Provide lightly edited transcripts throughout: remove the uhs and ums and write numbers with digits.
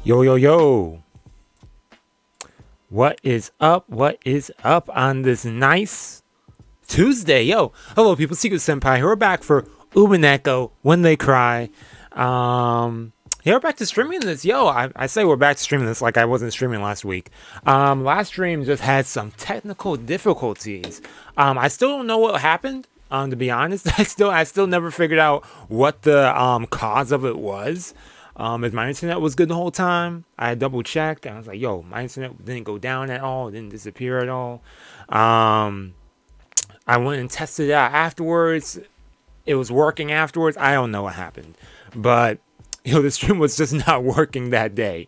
Yo, yo, yo. What is up? What is up on this nice Tuesday? Yo, hello, people. Seku-Senpai here. We're back for Umineko When They Cry. Yeah, we're back to streaming this. Yo, I say we're back to streaming this like I wasn't streaming last week. Last stream just had some technical difficulties. I still don't know what happened. To be honest, I still never figured out what the cause of it was. If my internet was good the whole time, I double checked and I was like, yo, my internet didn't go down at all, didn't disappear at all. I went and tested it out afterwards. It was working afterwards. I don't know what happened, but the stream was just not working that day,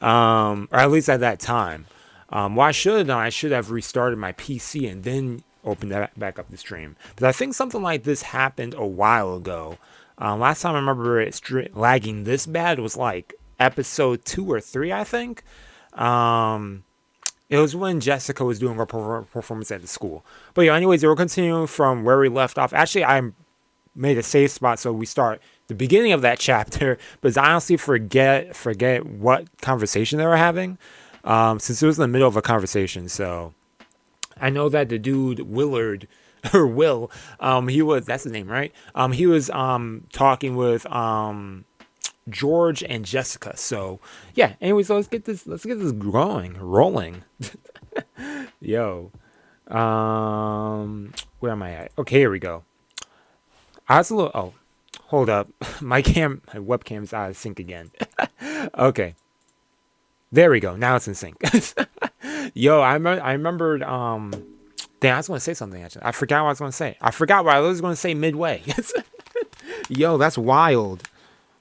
or at least at that time. Well, I should have restarted my PC and then opened that back up the stream. But I think something like this happened a while ago. Last time I remember it lagging this bad was like episode 2 or 3, I think. It was when Jessica was doing her performance at the school. But yeah, anyways, we're continuing from where we left off. Actually, I made a save spot so we start the beginning of that chapter, but I honestly forget what conversation they were having, since it was in the middle of a conversation. So I know that the dude Willard or Will, that's his name, right? He was talking with George and Jessica. So yeah, anyways, let's get this rolling. Yo. Where am I at? Okay, here we go. Hold up. My webcam's out of sync again. Okay. There we go. Now it's in sync. Yo, I remembered Damn, I was going to say something, actually. I forgot what I was going to say. I forgot what I was going to say midway. Yo, that's wild.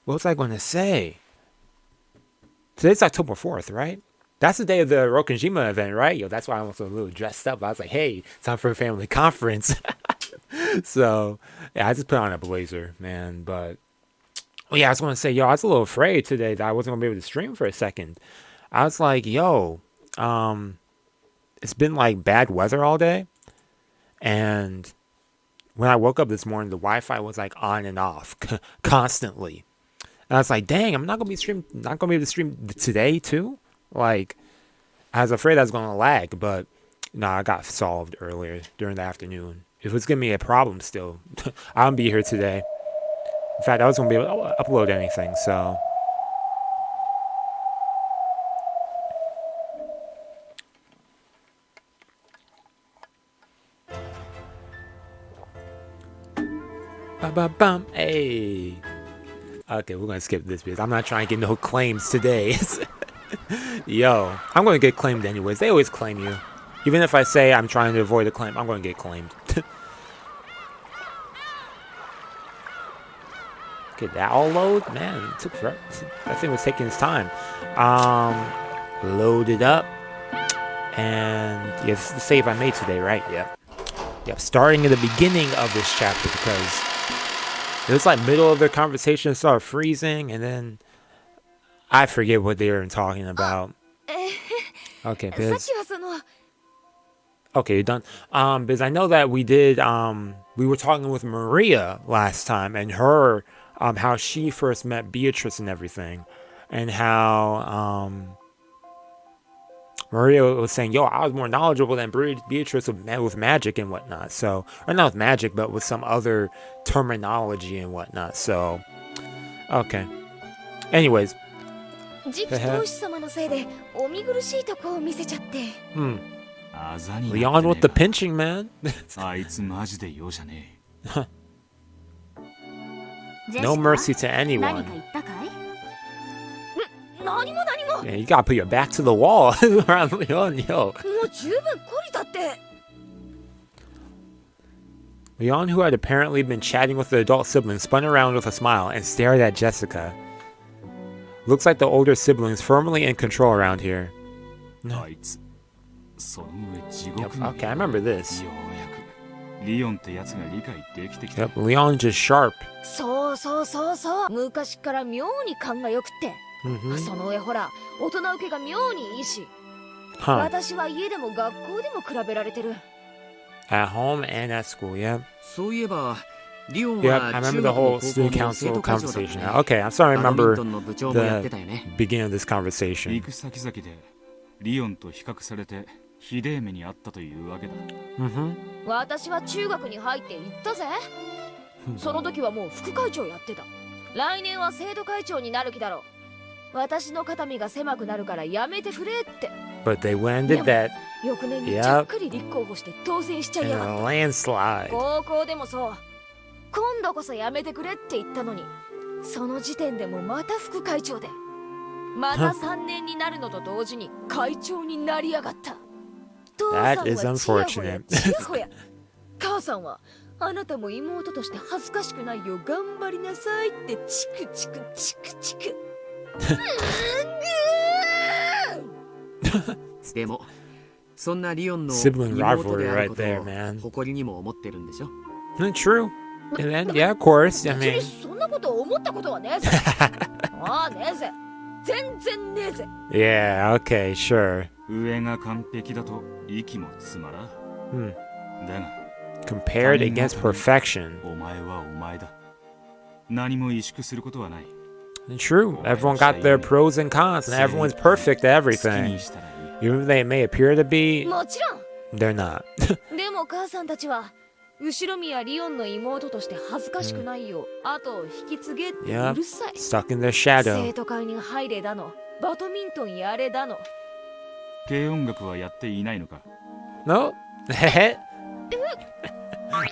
What was I going to say? Today's October 4th, right? That's the day of the Rokkenjima event, right? Yo, that's why I was a little dressed up. I was like, hey, time for a family conference. So, yeah, I just put on a blazer, man. But, yeah, I was going to say, yo, I was a little afraid today that I wasn't going to be able to stream for a second. I was like, yo, it's been like bad weather all day, and when I woke up this morning, the Wi-Fi was like on and off constantly. And I was like, "Dang, I'm not gonna be able to stream today too." Like, I was afraid I was gonna lag, but no, I got solved earlier during the afternoon. If it's gonna be a problem still, I won't be here today. In fact, I was gonna be able to upload anything, so. Ba-ba-bum, hey. Okay, we're gonna skip this because I'm not trying to get no claims today. Yo, I'm gonna get claimed anyways. They always claim you. Even if I say I'm trying to avoid a claim, I'm gonna get claimed. Okay, that all load? Man, it took forever. That thing was taking its time. Load it up. And yeah, this is the save I made today, right? Yep, starting at the beginning of this chapter because it was like middle of their conversation started freezing, and then I forget what they were talking about. Okay, Biz. Okay, you're done. Biz, I know that we were talking with Maria last time, and her, how she first met Beatrice and everything, and how, Maria was saying, yo, I was more knowledgeable than Beatrice with magic and whatnot. So, or not with magic, but with some other terminology and whatnot. So, okay. Anyways. Leon with the pinching, man. No mercy to anyone. Yeah, you gotta put your back to the wall around Leon, yo. Leon, who had apparently been chatting with the adult sibling, spun around with a smile and stared at Jessica. Looks like the older sibling's firmly in control around here. No. Yep, okay, I remember this. Yep, Leon just sharp. Mm-hmm. Huh. At home and at school, yeah. Yep, I remember the whole student council conversation. Okay, I'm starting to remember the beginning of this conversation. 行く先々でリオンと比較されてひでえ目にあったというわけだ。私は中学に入って行ったぜ。その時はもう副会長やってた。来年は生徒会長になる気だろう。私の肩身が狭くなるからやめてくれって。But they landed that 翌年にちゃっかり立候補して当選しちゃいやがった。 landslide. 高校でもそう。今度こそやめてくれって言ったのに、その時点でもまた副会長で、また3年になるのと同時に会長になりやがった。父さんはちやほやちやほや。母さんはあなたも妹として恥ずかしくないよう頑張りなさいってチクチクチクチク。でもそんなリオンの Sibling 妹 rivalry である right こと there, を man. 誇りにも思ってるんでしょ。True. And then, yeah, of course. I mean, そんなこと思ったことはねえぜ。ああねえぜ。全然ねえぜ。yeah, okay, sure. 上が完璧だと息も詰まら。だが Compared against perfection. お前はお前だ。何も萎縮することはない。True. Everyone got their pros and cons, and everyone's perfect at everything. Even if they may appear to be, もちろん。 they're not. でも母さんたちはUshiromiyaリオンの妹として恥ずかしくないよう後を引き継げってうるさい。 Stuck in their shadow. 生徒会に入れだの、バドミントンやれだの。軽音楽はやっていないのか。 No.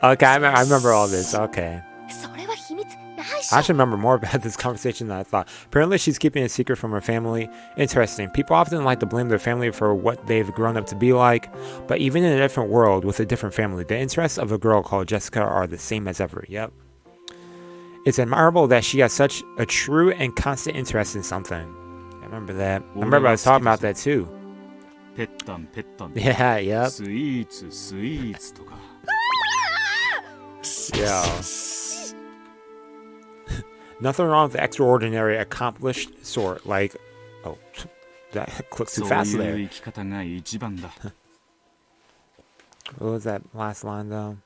Okay, I remember all this. Okay. それは秘密ないし I ょ。 should remember more about this conversation than I thought. Apparently, she's keeping a secret from her family. Interesting. People often like to blame their family for what they've grown up to be like, but even in a different world with a different family, the interests of a girl called Jessica are the same as ever. Yep. It's admirable that she has such a true and constant interest in something. I remember that. I remember I was talking about that too. ペッタンペッタン。 Yeah, yep. スイーツスイーツとか。Yeah. Nothing wrong with the extraordinary accomplished sort, like, oh, that clicked too fast そうい there. う生き方が一番だ。 What was that last line though?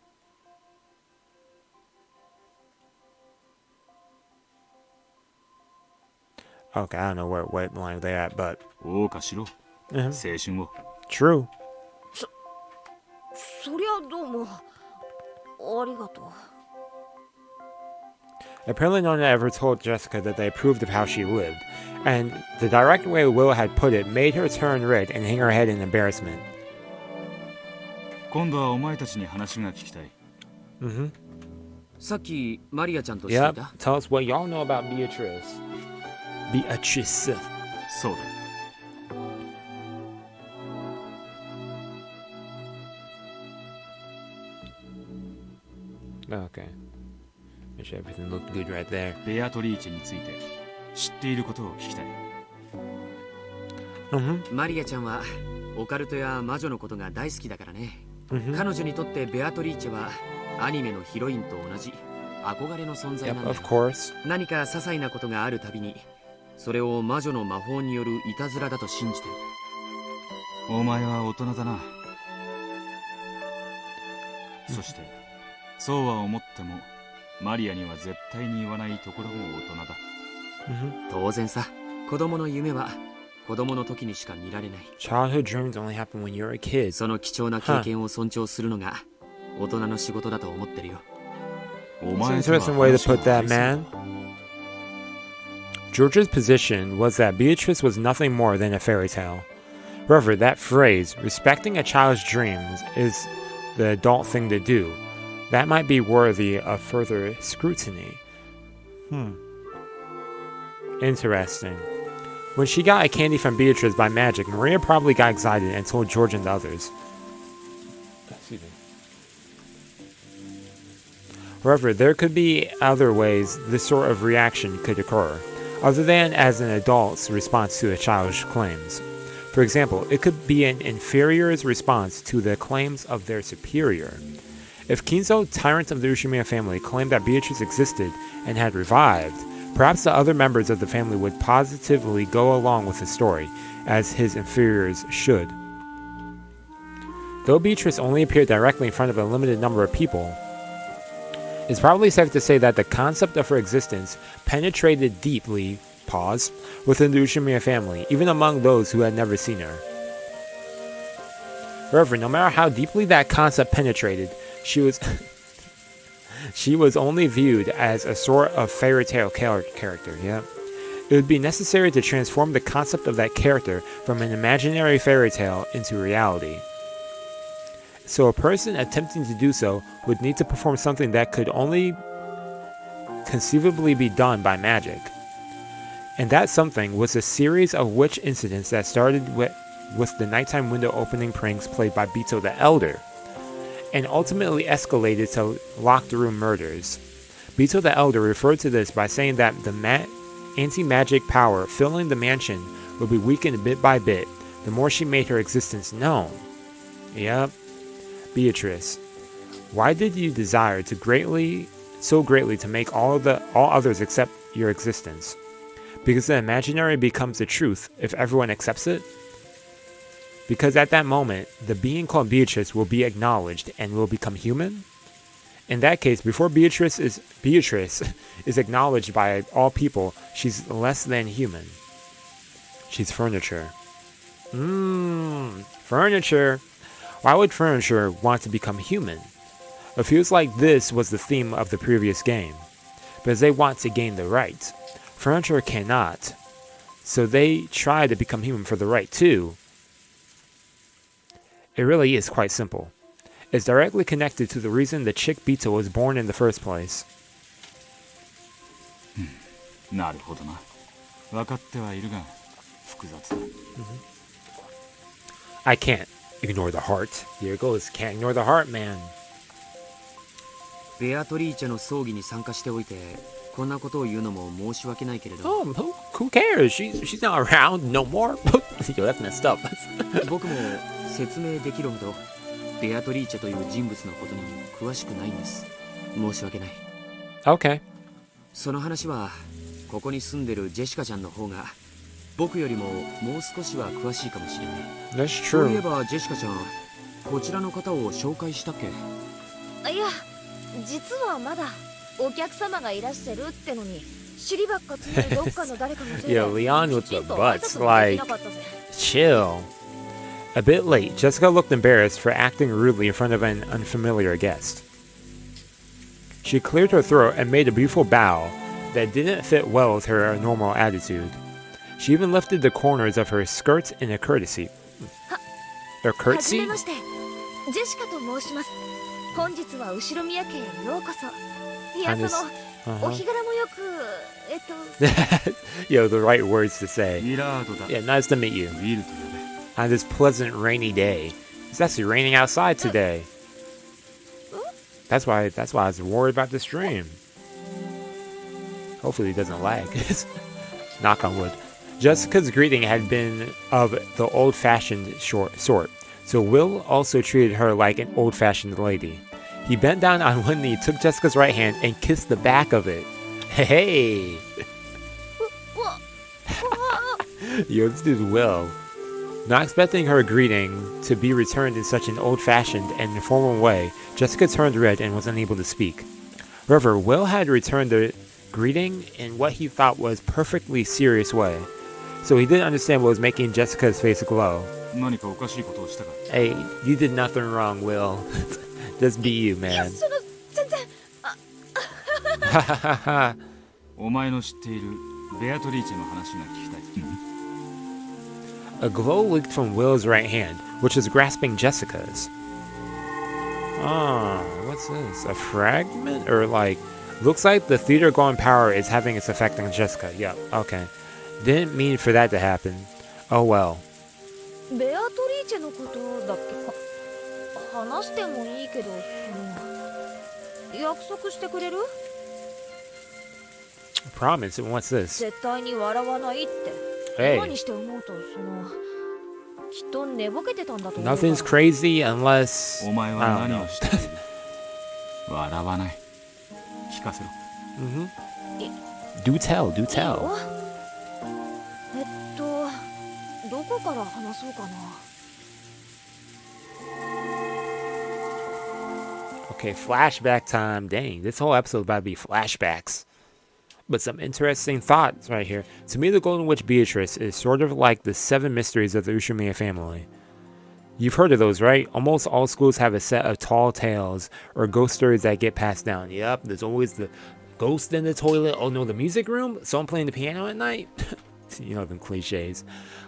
Okay, I don't know what line they at, but 謳歌しろ。 Mhm. 青春を。 true. そりゃどうもありがとう。 Apparently, no one ever told Jessica that they approved of how she lived, and the direct way Will had put it made her turn red and hang her head in embarrassment. 今度はお前たちに話が聞きたい。さっきマリアちゃんとしてい Yep. た。 Tell us what y'all know about Beatrice. Beatrice. そうだ。 Okay. Make sure everything looked good right there. ベアトリーチェについて知っていることを聞きたい。マリアちゃんはオカルトや魔女のことが大好きだからね。彼女にとってベアトリーチェはアニメのヒロインと同じ憧れの存在なん Yep, だ of よ。 course. 何か些細なことがあるたびにそれを魔女の魔法によるいたずらだと信じてる。お前は大人だな。そしてそうは思ってもマリアには絶対に言わないところも大人だ。当然さ。子供の夢は子供の時にしか見られない。 Childhood dreams only happen when you're a kid. その貴重な経験を尊重するのが大人の仕事だと思ってるよ。お It's 前 an とは interesting way to 話を put that, 愛する man. George's position was that Beatrice was nothing more than a fairy tale. However, that phrase, respecting a child's dreams, is the adult thing to do. That might be worthy of further scrutiny. Interesting. When she got a candy from Beatrice by magic, Maria probably got excited and told George and the others. Excuse me. However, there could be other ways this sort of reaction could occur, other than as an adult's response to a child's claims. For example, it could be an inferior's response to the claims of their superior. If Kinzo, tyrant of the Ushiromiya family, claimed that Beatrice existed and had revived, perhaps the other members of the family would positively go along with the story, as his inferiors should. Though Beatrice only appeared directly in front of a limited number of people, It's probably safe to say that the concept of her existence penetrated deeply, pause, within the Ushiromiya family, even among those who had never seen her. However, no matter how deeply that concept penetrated, she was she was only viewed as a sort of fairy tale character, yeah. It would be necessary to transform the concept of that character from an imaginary fairy tale into reality. So a person attempting to do so would need to perform something that could only conceivably be done by magic. And that something was a series of witch incidents that started with the nighttime window opening pranks played by Bito the Elder, and ultimately escalated to locked room murders. Bito the Elder referred to this by saying that the anti-magic power filling the mansion would be weakened bit by bit the more she made her existence known. Yep. Beatrice, why did you desire to so greatly to make all others accept your existence? Because the imaginary becomes the truth if everyone accepts it? Because at that moment, the being called Beatrice will be acknowledged and will become human? In that case, before Beatrice is acknowledged by all people, she's less than human. She's furniture. Furniture. Why would furniture want to become human? It feels like this was the theme of the previous game. Because they want to gain the right. Furniture cannot. So they try to become human for the right too. It really is quite simple. It's directly connected to the reason the chick Bito was born in the first place. なるほどな。分かってはいるが、複雑だ。I can't ignore the heart. Here it goes. Can't ignore the heart, man. ベアトリーチェの葬儀に参加しておいて、こんなことを言うのも申し訳ないけれど。Oh, who cares? She's not around no more. Yo, that's messed up. 僕も説明できるほどベアトリーチェという人物のことに詳しくないんです。申し訳ない。Okay. その話はここに住んでるジェシカちゃんの方が僕よりももう少しは詳しいかもしれない。That's そういえ true. ばジェシカちゃん、こちらの方を紹介したっけ？いや、実はまだお客様がいらっしゃるってのに尻ばっかついてるどっかの誰かのせいで Yo, Leon with き the ちんと挨 butts, 拶もで like, きなかったぜ。 chill. A bit late, Jessica looked embarrassed for acting rudely in front of an unfamiliar guest. She cleared her throat and made a beautiful bow that didn't fit well with her normal attitude. She even lifted the corners of her skirt in a courtesy. A はじ curtsy? めまして、ジェシカと申します。本日は後ろ宮家へようこそ。いや、その、お日柄もよく、Yo, the right words to say. ミラードだ。 Yeah, nice to meet you. ウィルと呼べ。 On this pleasant rainy day. It's actually raining outside today. That's why I was worried about the stream. Hopefully it doesn't lag. Knock on wood. Jessica's greeting had been of the old-fashioned sort, so Will also treated her like an old-fashioned lady. He bent down on one knee, took Jessica's right hand, and kissed the back of it. Hey! Yo, this dude's Will. Not expecting her greeting to be returned in such an old-fashioned and informal way, Jessica turned red and was unable to speak. However, Will had returned the greeting in what he thought was perfectly serious way, so he didn't understand what was making Jessica's face glow. 何かおかしいことをしたか。 Hey, you did nothing wrong, Will. Just be you, いや、 man. その、全然、お前の知っているベアトリーチェの話が聞きたい。A glow leaked from Will's right hand, which was grasping Jessica's. Oh, what's this? A fragment? Or like, looks like the theater-going power is having its effect on Jessica. Yep, okay. Didn't mean for that to happen. Oh well. ベアトリーチェのことだっけ？話してもいいけど、その、約束してくれる？ Promise, what's this? 絶対に笑わないって。 Hey. 今にして思うと、その、きっと寝ぼけてたんだと思うから。 Nothing's crazy unless... お前は何をしている？笑わない。聞かせろ。Do tell, do いい tell. よ。どこから話そうかな。Okay, flashback time. Dang, this whole episode is about to be flashbacks. But some interesting thoughts right here. To me, the Golden Witch Beatrice is sort of like the 7 mysteries of the Ushiromiya family. You've heard of those, right? Almost all schools have a set of tall tales or ghost stories that get passed down. Yep, there's always the ghost in the toilet. Oh no, the music room? Someone playing the piano at night? You know, them cliches.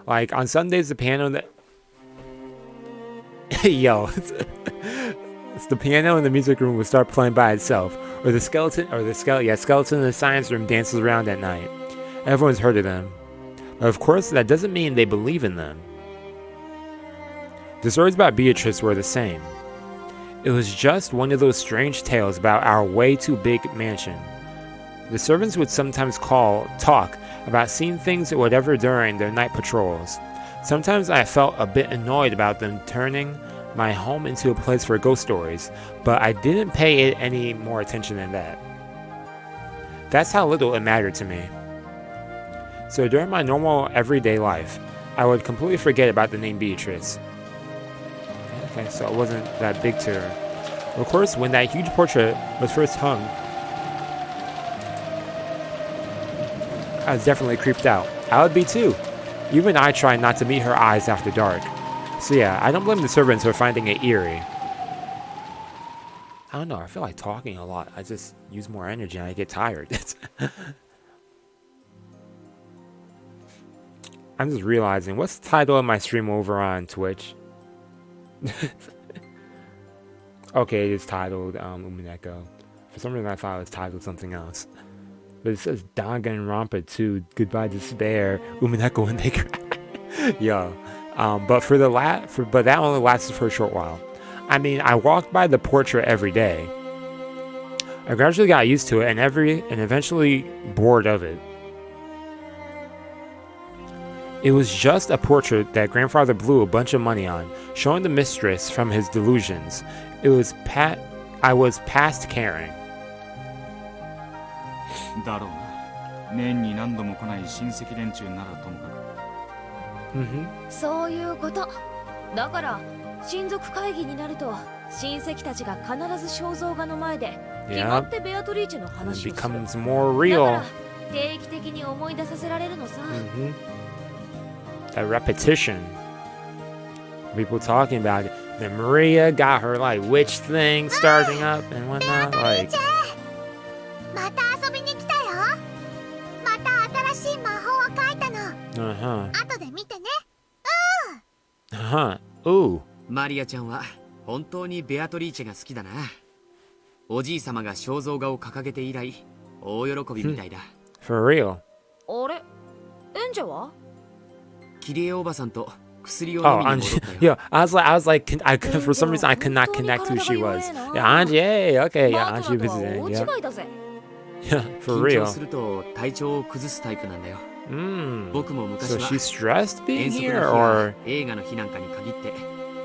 Like, on Sundays, the piano that... Yo, it's the piano in the music room will start playing by itself. Or the skeleton in the science room dances around at night. Everyone's heard of them. But of course, that doesn't mean they believe in them. The stories about Beatrice were the same. It was just one of those strange tales about our way too big mansion. The servants would sometimes talk about seeing things or whatever during their night patrols. Sometimes I felt a bit annoyed about them turning my home into a place for ghost stories, but I didn't pay it any more attention than that. That's how little it mattered to me. So during my normal everyday life, I would completely forget about the name Beatrice. Okay, so it wasn't that big to her. Of course, when that huge portrait was first hung, I was definitely creeped out. I would be too. Even I tried not to meet her eyes after dark. So yeah, I don't blame the servants for finding it eerie. I don't know, I feel like talking a lot. I just use more energy and I get tired. I'm just realizing, what's the title of my stream over on Twitch? Okay, it is titled Umineko. For some reason I thought it was titled something else. But it says Danganronpa 2, Goodbye Despair, Umineko When They Cry. Yo. But that only lasted for a short while. I mean, I walked by the portrait every day. I gradually got used to it and eventually bored of it. It was just a portrait that grandfather blew a bunch of money on, showing the mistress from his delusions. I was past caring. だろうな。年に何度も来ない親戚連中ならともかく。そういうこと。だから親族会議になると親戚たちが必ず肖像画の前で決まってベアトリーチェの話をする。It becomes more real. だから定期的に思い出させられるのさ。That repetition. People talking about it. Then Maria got her like witch thing starting up and whatnot. Like. また遊びに来たよ。また新しい魔法を書いたの。後で見てね。マリアちゃんは本当にベアトリーチェが好きだな。おじい様が肖像画を掲げて以来、大喜びみたいだ。For real. あれ、エンジャは？キリエおばさんと薬を飲みに戻ったよ。Yeah, I was like, for some reason I could not connect who she was. Yeah, Angie, hey, okay, yeah, Angie visiting. Yeah, yeah, for 緊 real. 張すると体調を崩すタイプなんだよ。僕も昔 So は she's stressed being 遠足の日 here, や or 映画の日なんかに限って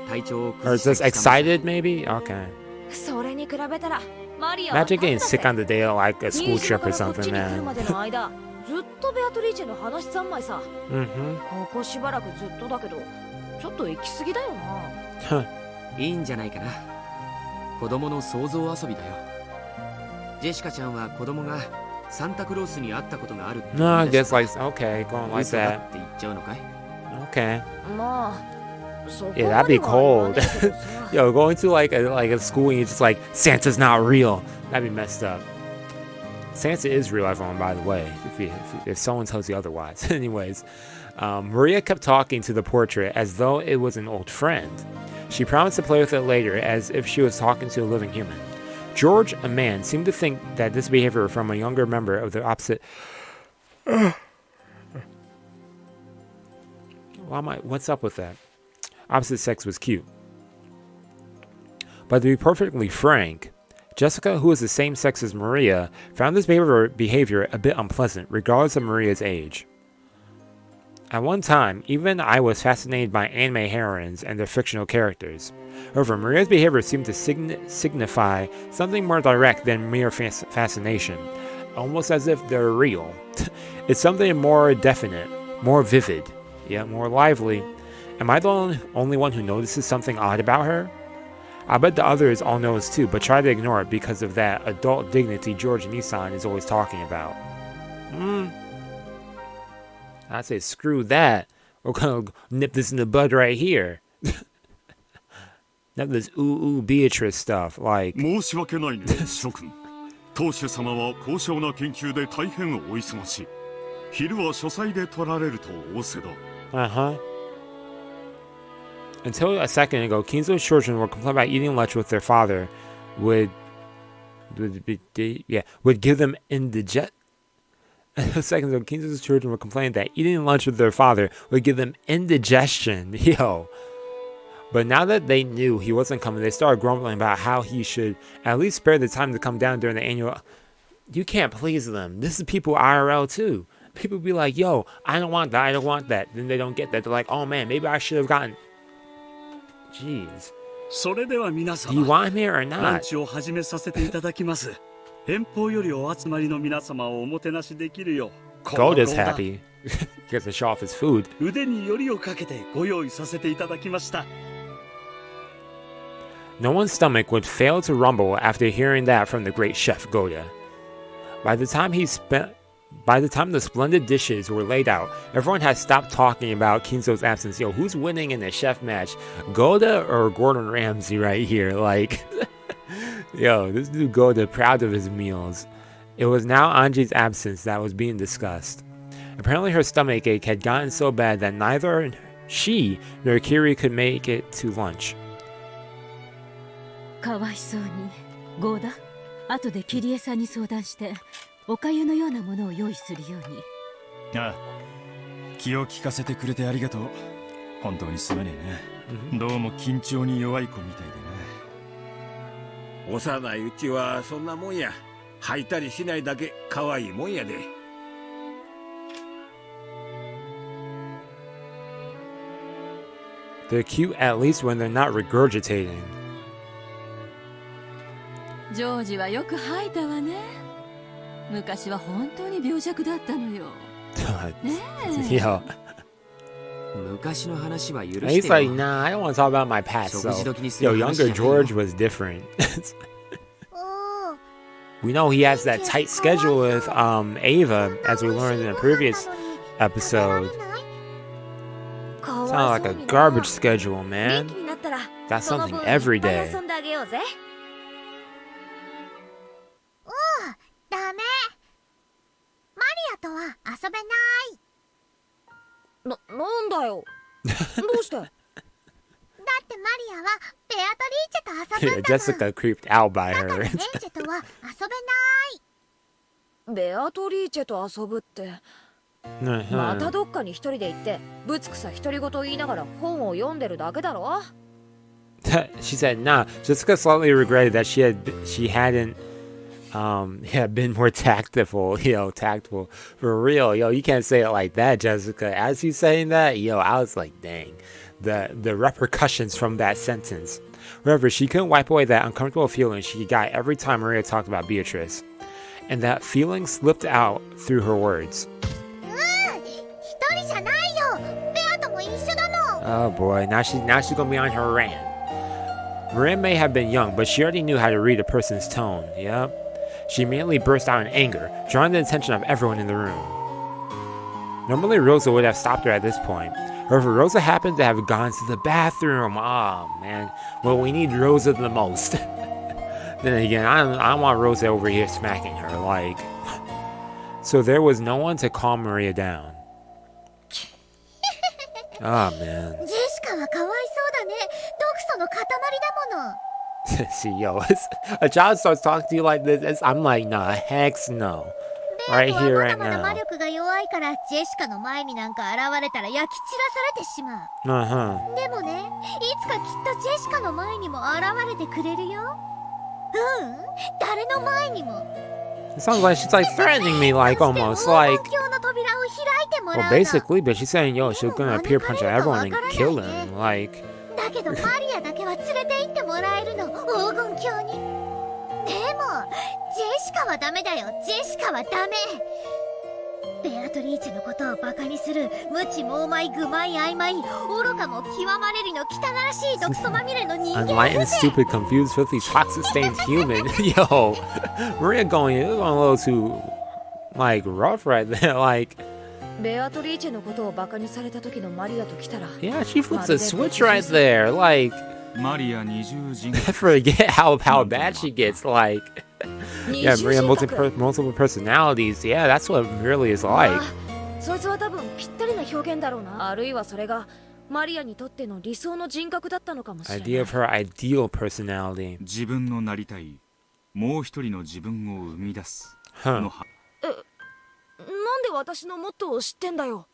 体調を or 崩 is す just excited maybe? Okay. それに比べたらマリアは Imagine getting sick on the day of like a school trip or something, 来る man. までの間ずっとベアトリーチェの話三昧さ。ここしばらくずっとだけどちょっと行き過ぎだよな。いいんじゃないかな。子供の想像遊びだよ。ジェシカちゃんは子供がサンタクロースに会ったことがあるって No, I guess like, okay, going like 嘘だ that. って言っちゃうのかい？ Okay. まあそこまで Yeah, は that'd be 言わ cold. ないけどさ。 Yo, going to like a school and you're just like, Santa's not real. That'd be messed up. Santa is real, everyone, by the way, if someone tells you otherwise. Anyways, Maria kept talking to the portrait as though it was an old friend. She promised to play with it later as if she was talking to a living human. George, a man, seemed to think that this behavior from a younger member of the opposite... What's up with that? Opposite sex was cute. But to be perfectly frank, Jessica, who is the same sex as Maria, found this behavior a bit unpleasant, regardless of Maria's age. At one time, even I was fascinated by anime heroines and their fictional characters. However, Maria's behavior seemed to signify something more direct than mere fascination, almost as if they're real. It's something more definite, more vivid, yet more lively. Am I the only one who notices something odd about her? I bet the others all know this too, but try to ignore it because of that adult dignity George Nissan is always talking about. I say screw that. We're gonna nip this in the bud right here. Nip this ooh Beatrice stuff, like. 申し訳ないね、諸君。当主様は高尚な研究で大変お忙しい。昼は書斎で取られると仰せだ。Until a second ago, Kinzo's children were complaining about eating lunch with their father would give them indigestion. A second ago, Kinzo's children were complaining that eating lunch with their father would give them indigestion. Yo. But now that they knew he wasn't coming, they started grumbling about how he should at least spare the time to come down during the annual. You can't please them. This is people IRL too. People be like, yo, I don't want that, I don't want that. Then they don't get that. They're like, oh man, maybe I should have gotten. Jeez. Do you want him here or not? Golda's happy. Gets to show off his food. No one's stomach would fail to rumble after hearing that from the great chef Golda. By the time the splendid dishes were laid out, everyone had stopped talking about Kinzo's absence. Yo, who's winning in the chef match? Golda or Gordon Ramsay right here? Like, yo, this dude Golda proud of his meals. It was now Anji's absence that was being discussed. Apparently her stomach ache had gotten so bad that neither she nor Kiri could make it to lunch. かわいそうに、ゴーダ、後でキリエさんに相談して、お粥のようなものを用意するように。ああ、気を利かせてくれてありがとう。本当にすまねえな。どうも緊張に弱い子みたいでな。幼いうちはそんなもんや。吐いたりしないだけ可愛いもんやで。They're cute at least when they're not regurgitating. ジョージはよく吐いたわね。昔は本当に病弱だったのよ。ねえ。Yo. 昔の話は許してよ。He's like, nah, I don't want to talk about my past. So, yo, younger George was different. We know he has that tight schedule with Ava, as we learned in a previous episode. Sounds like a garbage schedule, man. Got something every day. ダメ。マリアとは遊べない。なんだよ。どうして？だってマリアはベアトリーチェと遊ぶんだもん。Jessica creeped out by だから her. レンジェとは遊べない。ベアトリーチェと遊ぶって。またどっかに一人で行ってぶつくさ独り言言いながら本を読んでるだけだろ。She said, nah. Jessica slightly regretted that she hadn't been more tactful, tactful. For real, yo, you can't say it like that, Jessica. As you saying that, yo, I was like, dang. The repercussions from that sentence. However, she couldn't wipe away that uncomfortable feeling she got every time Maria talked about Beatrice. And that feeling slipped out through her words. Oh boy, now she's gonna be on her rant. Maria may have been young, but she already knew how to read a person's tone, yep. She immediately burst out in anger, drawing the attention of everyone in the room. Normally Rosa would have stopped her at this point. However, Rosa happened to have gone to the bathroom. Oh man, well we need Rosa the most. Then again, I don't want Rosa over here smacking her, like. So there was no one to calm Maria down. Oh man. ジェシカはかわいそうだね。毒素の塊だもの。See, yo, a child starts talking to you like this, I'm like, nah, heck no. Right here, right now. 魔力が弱いからジェシカの前になんか現れたら焼き散らされてしまう。でもね、いつかきっとジェシカの前にも現れてくれるよ。誰の前にも。It sounds like she's like threatening me, like almost like. Well, basically, but she's saying, yo, she's gonna appear punch at everyone and kill them, like. だけどマリアだけは連れて行ってもらえるの、黄金鏡に。でもジェシカはダメだよ。ジェシカはダメ。ベアトリーチェのことをバカにする無知猛昧愚昧曖昧愚かも極まれりの汚らしい毒素まみれの人間 Unenlightened, stupid, confused, filthy, toxic stained human. Yo, Maria going a little too, like, rough right there. Like, ベアトリーチェのことをバカにされた時のマリアと来たら yeah, she flips a switch right there. Like, マリア二重人 I forget how bad she gets. Like, yeah, Maria multiple personalities. Yeah, that's what it really is like. そいつは多分ぴったりな表現だろうな。あるいはそれがマリアにとっての理想の人格だったのかもしれない。 Idea of her ideal personality. 自分のなりたいもう一人の自分を生み出す Huh. のはなんで私のモットーを知ってんだよ。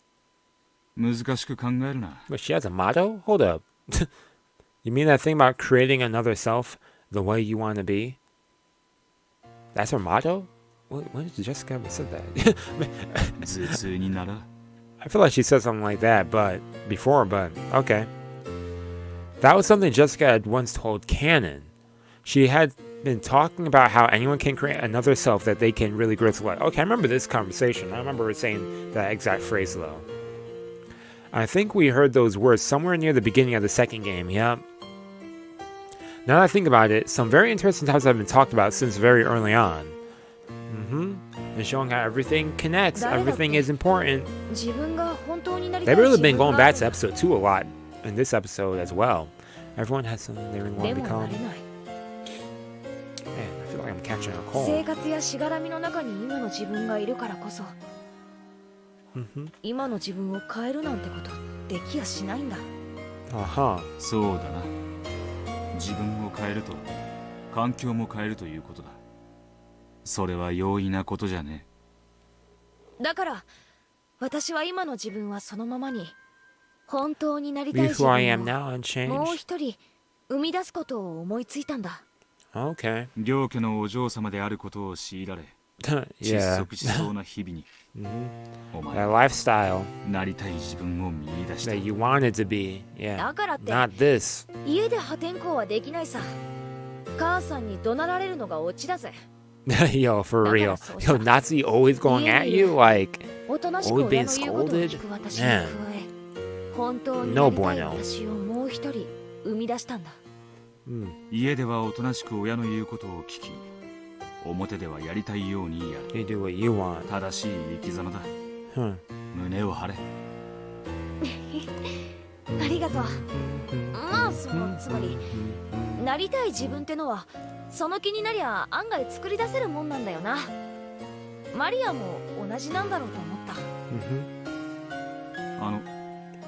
難しく考えるな。 But she has a motto? Hold up. You mean that thing about creating another self the way you want to be? That's her motto? When did Jessica ever said that? 頭痛になら I feel like she said something like that, but okay. That was something Jessica had once told Canon. She had been talking about how anyone can create another self that they can really grow to like. Okay, I remember this conversation. I remember her saying that exact phrase though. I think we heard those words somewhere near the beginning of the second game, yeah. Now that I think about it, some very interesting topics have been talked about since very early on. And showing how everything connects, everything is important. They've really been going back to episode 2 a lot in this episode as well. Everyone has something they really want to become. Man, I feel like I'm catching a cold. 生活やしがらみの中に今の自分がいるからこそ、今の自分を変えるなんてことできやしないんだ。そうだな。自分を変えると環境も変えるということだ。それは容易なことじゃねえ。だから私は今の自分はそのままに本当になりたい自分をもう一人生み出すことを思いついたんだ。Okay. 両家のお嬢様であることを強いられ、窒息しそうな日々に、お前 That lifestyle なりたい自分を見出した。 that you wanted to be. Yeah. だからって Not this. 家で破天荒はできないさ。母さんに怒鳴られるのがオチだぜ。Yo, for real. Yo, Nazi always going at you? Like, always being scolded? Man. No bueno. 私をもう一人生み出したんだ。家ではおとなしく親の言うことを聞き、表ではやりたいようにやる。 You do what you want. 正しい生き様だ。胸を張れ。ありがとう。まあそのつまりなりたい自分ってのはその気になりゃ案外作り出せるもんなんだよな。マリアも同じなんだろうと思った。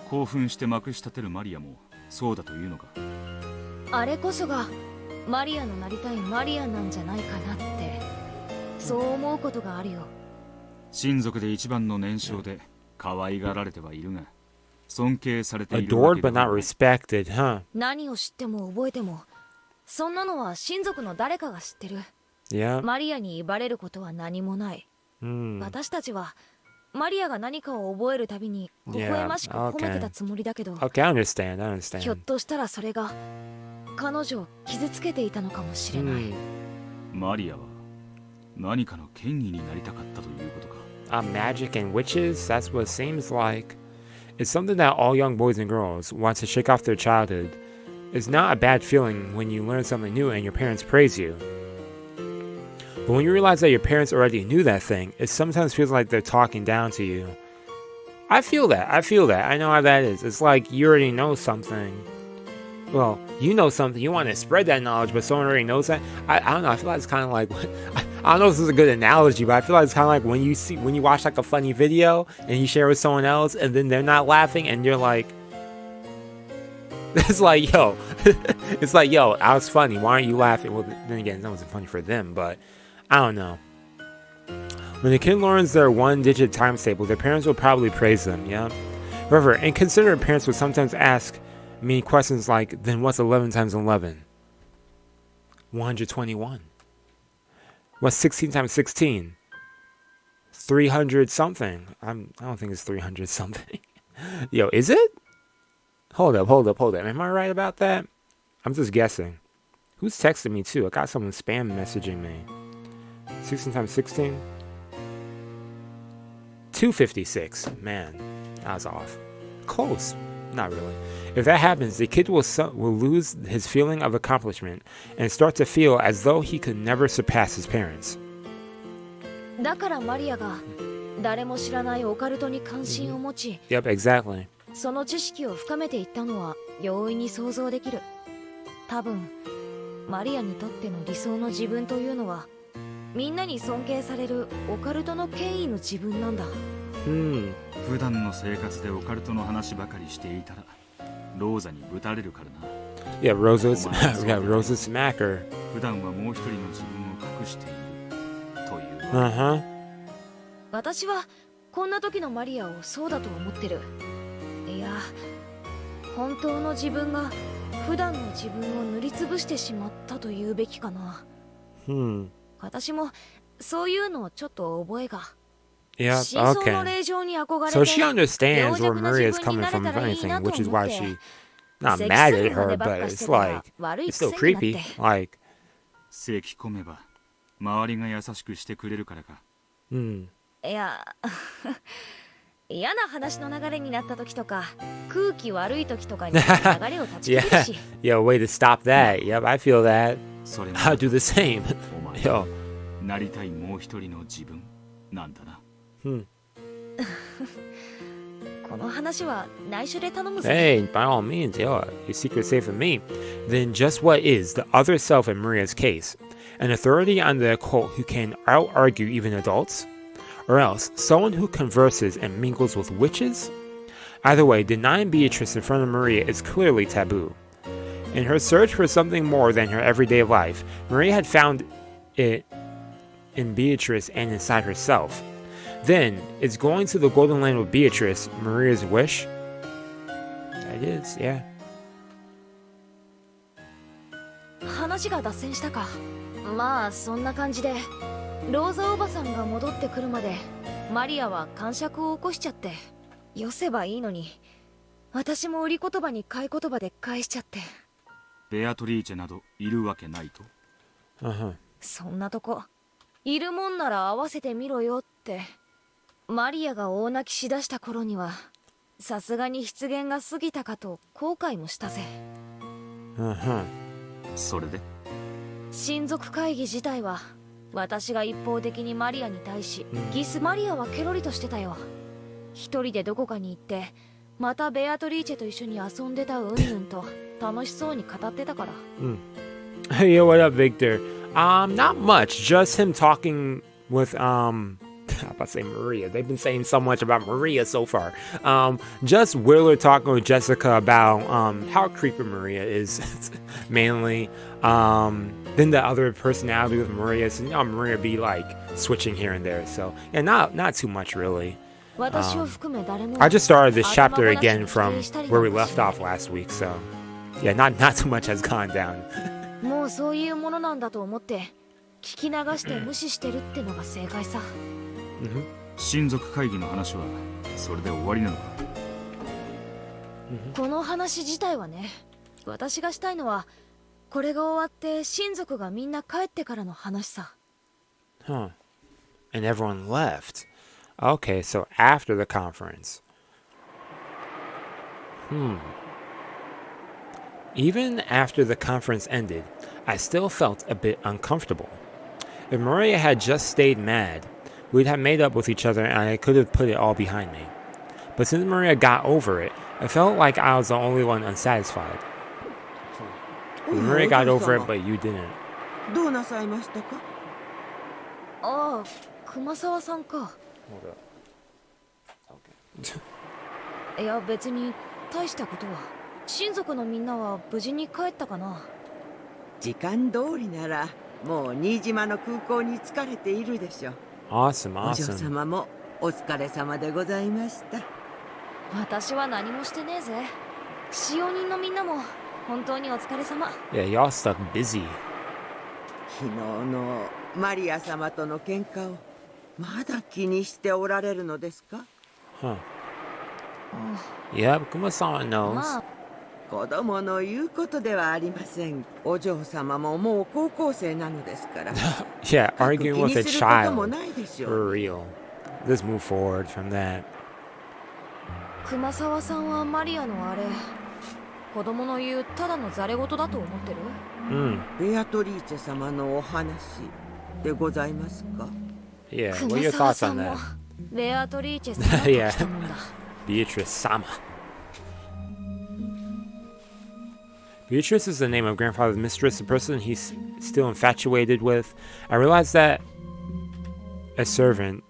興奮してまくし立てるマリアもそうだというのか。あれこそがマリアのなりたいマリアなんじゃないかなってそう思うことがあるよ。親族で一番の年少で可愛がられてはいるが尊敬されているわけ Adored but not respected, huh? 何を知っても覚えてもそんなのは親族の誰かが知ってる。 Yeah. マリアに威張れることは何もない。私たちはマリアが何かを覚えるたびに微笑ましく褒めてたつもりだけど、 Okay, I understand. ひょっとしたらそれが彼女を傷つけていたのかもしれない。マリアは何かの権威になりたかったということか。Magic and witches, that's what it seems like. It's something that all young boys and girls want to shake off their childhood. It's not a bad feeling when you learn something new and your parents praise you. But when you realize that your parents already knew that thing, it sometimes feels like they're talking down to you. I feel that. I know how that is. It's like you already know something. Well, you know something. You want to spread that knowledge, but someone already knows that. I don't know. I feel like it's kind of like... I don't know if this is a good analogy, but I feel like it's kind of like when you watch like a funny video and you share with someone else and then they're not laughing and you're like... It's like, yo. It's like, yo, I was funny. Why aren't you laughing? Well, then again, that wasn't funny for them, but... I don't know. When a kid learns their one-digit times table, their parents will probably praise them, yeah? However, inconsiderate parents would sometimes ask me questions like, then what's 11 times 11? 121. What's 16 times 16? 300 something. I don't think it's 300 something. Yo, is it? Hold up. Am I right about that? I'm just guessing. Who's texting me too? I got someone spam messaging me. 16 times 16? 256. Man, I was off. Close. Not really. If that happens, the kid will lose his feeling of accomplishment and start to feel as though he could never surpass his parents. だからマリアが誰も知らないオカルトに関心を持ち、 Yep, exactly. その知識を深めていったのは容易に想像できる。多分マリアにとっての理想の自分というのはみんなに尊敬されるオカルトの権威の自分なんだ。普段の生活でオカルトの話ばかりしていたらローザにぶたれるからな。 Yeah, Rosa's smacker. 普段はもう一人の自分を隠しているという。私はこんな時のマリアをそうだと思ってる。いや、本当の自分が普段の自分を塗りつぶしてしまったと言うべきかな。私もそういうのをちょっと覚えが。Yeah, okay. So she understands where Maria's coming from, if anything, which is why she's not mad at her, but it's like, it's still creepy. Like, 正規込めば周りが優しくしてくれるからか。いや、嫌な話の流れになった時とか、空気悪い時とかに流れを断ち切るし。Yeah, way to stop that. Yep, I feel that. それ I'll do the same. Yo. なりたいもう一人の自分なんだな。この話は内緒で頼むぜ。 Hey, by all means, yo, your secret's safe with me. Then just what is the other self in Maria's case? An authority on the occult who can out-argue even adults? Or else, someone who converses and mingles with witches? Either way, denying Beatrice in front of Maria is clearly taboo. In her search for something more than her everyday life, Maria had found it in Beatrice and inside herself. Then, is going to the Golden Land with Beatrice Maria's wish? It is, yeah. 話が脱線したか。まあそんな感じで、ローザおばさんが戻ってくるまでマリアは癇癪を起こしちゃって、よせばいいのに、私も売り言葉に買い言葉で返しちゃって。ベアトリーチェなどいるわけないと。そんなとこいるもんなら合わせてみろよって。マリアが大泣きしだした頃にはさすがに失言が過ぎたかと後悔もしたぜ。それで親族会議自体は私が一方的にマリアに対し、マリアはケロリとしてたよ。一人でどこかに行ってまたベアトリーチェと一緒に遊んでたうんぬんと楽しそうに語ってたから。Hey, what up, Victor? Not much. Just him talking with I'm about to say Maria. They've been saying so much about Maria so far. Just Wheeler talking with Jessica about how creepy Maria is, mainly. Then the other personality with Maria, so Maria be like switching here and there. So yeah, not too much really. I just started this chapter again from where we left off last week. So yeah, not too much has gone down. もうそういうものなんだと思って聞き流して無視してるってのが正解さ。親族会議の話はそれで終わりなのか。この話自体はね、私がしたいのはこれが終わって親族がみんな帰ってからの話さ。And everyone left. Okay, so after the conference. Even after the conference ended, I still felt a bit uncomfortable. If Maria had just stayed mad, we'd have made up with each other and I could have put it all behind me. But since Maria got over it, I felt like I was the only one unsatisfied. Maria got over it, but you didn't. どうなさいましたか？ああ、熊沢さんか。いや別に大したことは。親族のみんなは無事に帰ったかな。時間通りならもう新島の空港に着かれているでしょう。Awesome, お嬢様もお疲れ様でございました。私は何もしてねえぜ。使用人のみんなも本当にお疲れ様。Yeah, y'all stuck busy. 昨日のマリア様との喧嘩をまだ気にしておられるのですか？ Yep, Kuma-sama knows. 子供の言うことではありません。お嬢様ももう高校生なのですから。Yeah, arguing with a child. For real. let's move forward from that. 熊沢さんはマリアのあれ、子供の言うただのざれ言だと思ってる？ベアトリーチェ様のお話でございますか？ Yeah, what are your thoughts on that? ベアトリーチェ様と来たもんだ。Beatrice Sama. Beatrice is the name of grandfather's mistress, the person he's still infatuated with. I realized that a servant,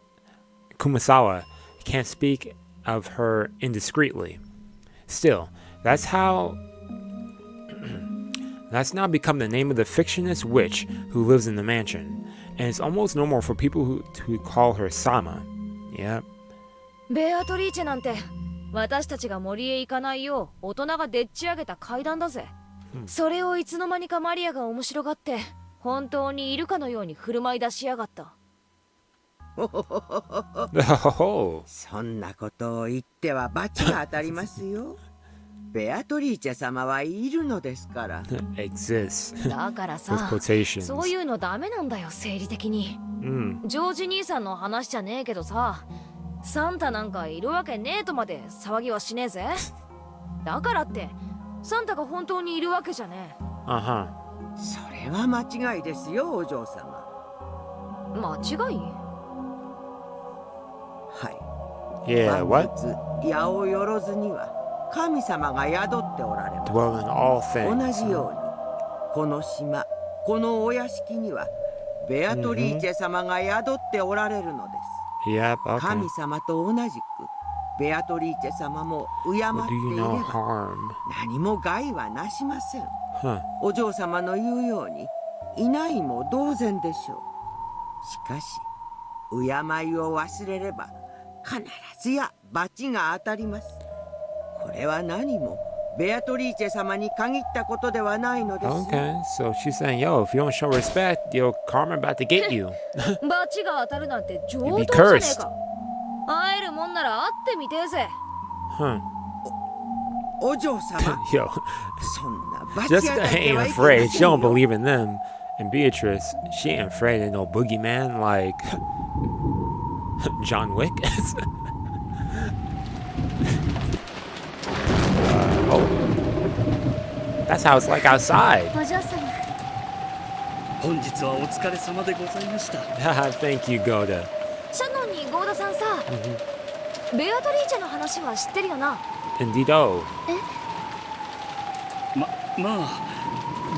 Kumasawa, can't speak of her indiscreetly. Still, that's now become the name of the fictitious witch who lives in the mansion, and it's almost normal for people to call her Sama. Yep. ベアトリーチェなんて私たちが森へ行かないよう大人がでっち上げた階段だぜ。それをいつの間にかマリアが面白がって本当にいるかのように振る舞い出しやがった。そんなことを言っては罰が当たりますよ。ベアトリーチェ様はいるのですから。Exists. だからさ、そういうのダメなんだよ生理的に。ジョージ兄さんの話じゃねえけどさ、サンタなんかいるわけねえとまで騒ぎはしねえぜ。だからってサンタが本当にいるわけじゃねえ。それは間違いですよ、お嬢様。間違い？はい。Yeah, what? 八百万には神様が宿っておられます。Dwell in all things. 同じように、この島、このお屋敷にはベアトリーチェ様が宿っておられるのです。Yep, okay. 神様と同じくベアトリーチェ様も敬っていれば何も害はなしません。お嬢様の言うようにいないも同然でしょう。しかし敬いを忘れれば必ずや罰が当たります。これは何もベアトリーチェ様に限ったことではないのです。Okay, so she's saying, yo, if you don't show respect, your karma about to get you. 罰が当たるなんて上等じゃねえか。会えるもんなら会ってみてえぜ。お嬢様。Yo, そんな罰 Jessica ain't afraid. She don't believe in them. And Beatrice, she ain't afraid of no boogeyman like John Wick. Oh, that's how it's like outside. お嬢様。本日はお疲れ様でございました。Thank you, Goda. シャノンにゴーダさんさ、ベアトリーチェの話は知ってるよな。Indeedo. まあ、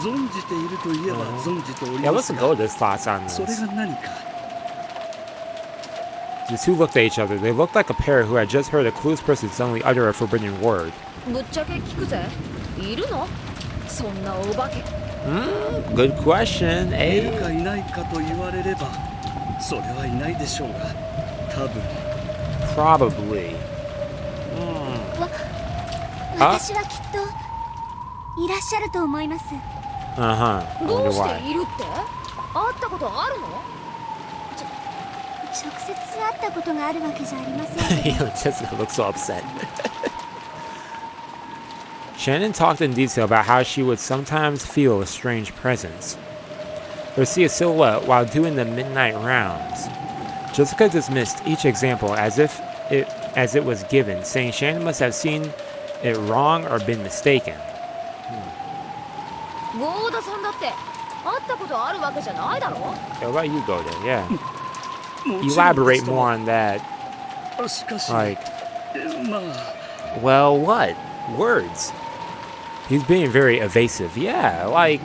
存じているといえば存じており Yeah, ま what's す the が、 Goda's thoughts on それ this? が何か。The two looked at each other. They looked like a pair who had just heard a clueless person suddenly utter a forbidden word. ぶっちゃけ聞くぜ。いるの？そんなお化け。Good question, いる eh? かいないかと言われれば、それはいないでしょうが、多分。Probably. 私はきっといらっしゃると思います。I ど wonder うして why. いるって？会ったことあるの？直接会ったことがあるわけじゃありませんけど。Jessica looks so upset. Shannon talked in detail about how she would sometimes feel a strange presence, or see a silhouette while doing the midnight rounds. Jessica dismissed each example as it was given, saying Shannon must have seen it wrong or been mistaken. ゴーダさんだって会ったことあるわけじゃないだろ？ How about you, Goda? Yeah. Elaborate more on that. しかし、 Like, まあ、 well, what? Words. He's being very evasive. Yeah, like,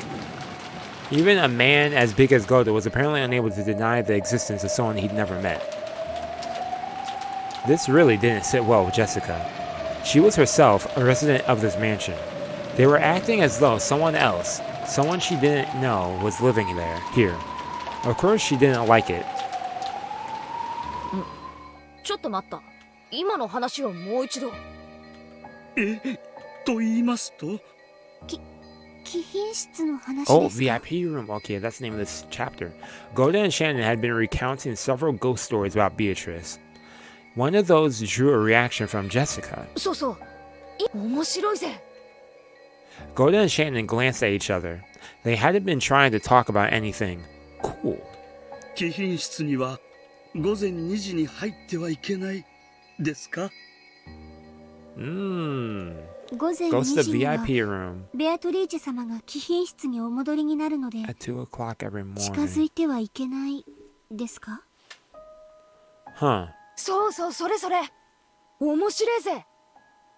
even a man as big as Goda was apparently unable to deny the existence of someone he'd never met. This really didn't sit well with Jessica. She was herself a resident of this mansion. They were acting as though someone else, someone she didn't know, was living here. Of course, she didn't like it. ちょっと待った。今の話をもう一度。と言いますと、貴賓室の話 Oh, ですか？ VIP room. Okay, that's the name of this chapter. Goda and Shannon had been recounting several ghost stories about Beatrice. One of those drew a reaction from Jessica. そうそう。面白いぜ。Goda and Shannon glanced at each other. They hadn't been trying to talk about anything cool. 貴賓室には午前2時に入ってはいけないですか？午前 Goes 2 to 時には VIP room ベアトリーチェ様が貴賓室にお戻りになるので at 2 o'clock every 近づ morning. いてはいけないですか？ Huh. そうそう、それそれ。面白いぜ。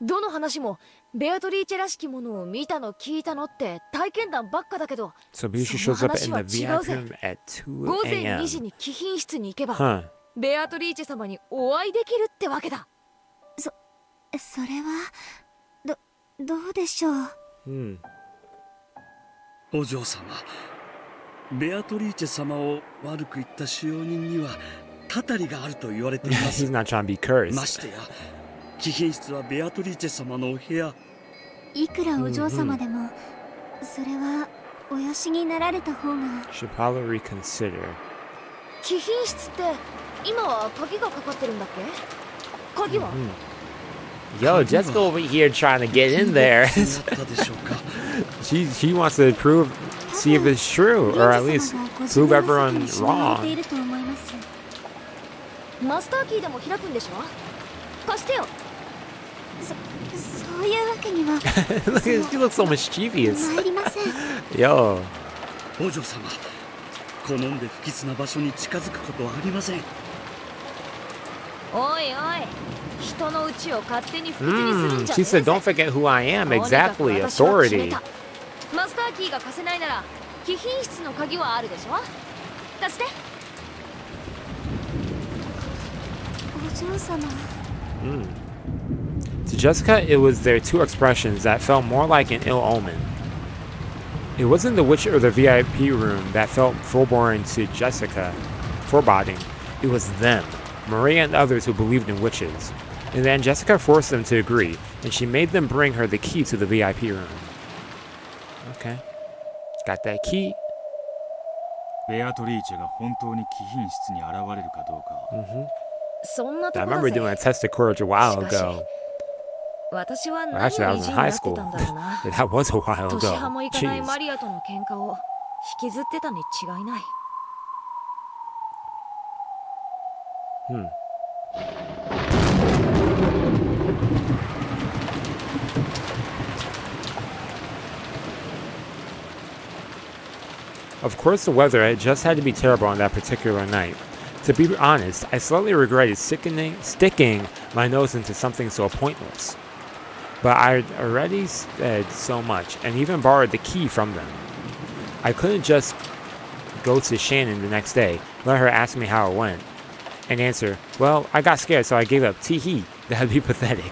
どの話もベアトリーチェらしきものを見たの聞いたのって体験談ばっかだけど、 So Beatrice その shows up 話 in は the 違 VIP うぜ。 room at 2 午前 a.m. 2時に貴賓室に行けば、 Huh. ベアトリーチェ様にお会いできるってわけだ。それはどうでしょう。お嬢様、ベアトリーチェ様を悪く言った使用人にはたたりがあると言われていま He's す。 not trying to be cursed. ましてや貴賓室はベアトリーチェ様のお部屋。いくらお嬢様でも、それはおよしになられた方が。 Should probably reconsider. 貴賓室って今は鍵がかかってるんだっけ？鍵は、Yo, Jessica over here trying to get in there. なったでしょうか。she wants to see if it's true, or at least prove everyone wrong. マスターキーでも開くんでしょ？貸してよ。そういうわけには Look, she looks so mischievous. 参りません。 Yo. お嬢様、好んで不吉な場所に近づくことはありません。おいおい、人の家を勝手に不吉にするんじゃ She ねえぜ。 said, don't forget who I am. とにかく Exactly, 私は決め authority. た。マスターキーが貸せないなら貴賓室の鍵はあるでしょ？貸して。お嬢様。 To Jessica, it was their two expressions that felt more like an ill omen. It wasn't the witch or the VIP room that felt foreboding to Jessica, foreboding. It was them, Maria and others who believed in witches. And then Jessica forced them to agree, and she made them bring her the key to the VIP room. Okay. Got that key. ベアトリーチェが本当に貴賓室に現れるかどうかは、そんなと I こだ remember ぜ。 doing a test of courage a while しかし ago. 私は Well, 何 actually, I を was 意 in 地に high なってた school. んだろうな。 That was a while 年派も ago. いかない Jeez. マリアとの喧嘩を引きずってたに違いない。Of course, the weather just had to be terrible on that particular night. To be honest, I slightly regretted sticking my nose into something so pointless. But I'd already said so much, and even borrowed the key from them. I couldn't just go to Shannon the next day, let her ask me how it went, and answer, well, I got scared so I gave up. Tee-hee. That'd be pathetic.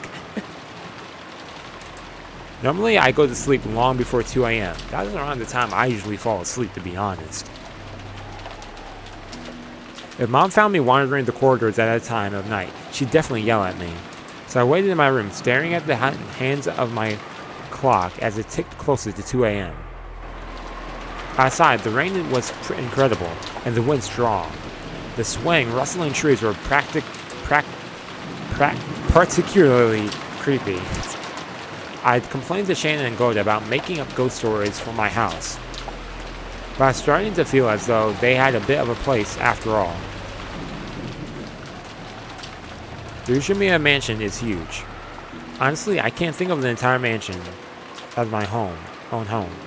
Normally, I go to sleep long before 2 a.m. That is around the time I usually fall asleep, to be honest. If Mom found me wandering the corridors at that time of night, she'd definitely yell at me. So I waited in my room, staring at the hands of my clock as it ticked closer to 2 a.m. Outside, the rain was incredible, and the wind strong. The swaying, rustling trees were particularly creepy. I'd complained to Shannon and Goda about making up ghost stories for my house, but I was starting to feel as though they had a bit of a place after all. The Ushiromiya mansion is huge. Honestly, I can't think of the entire mansion as my own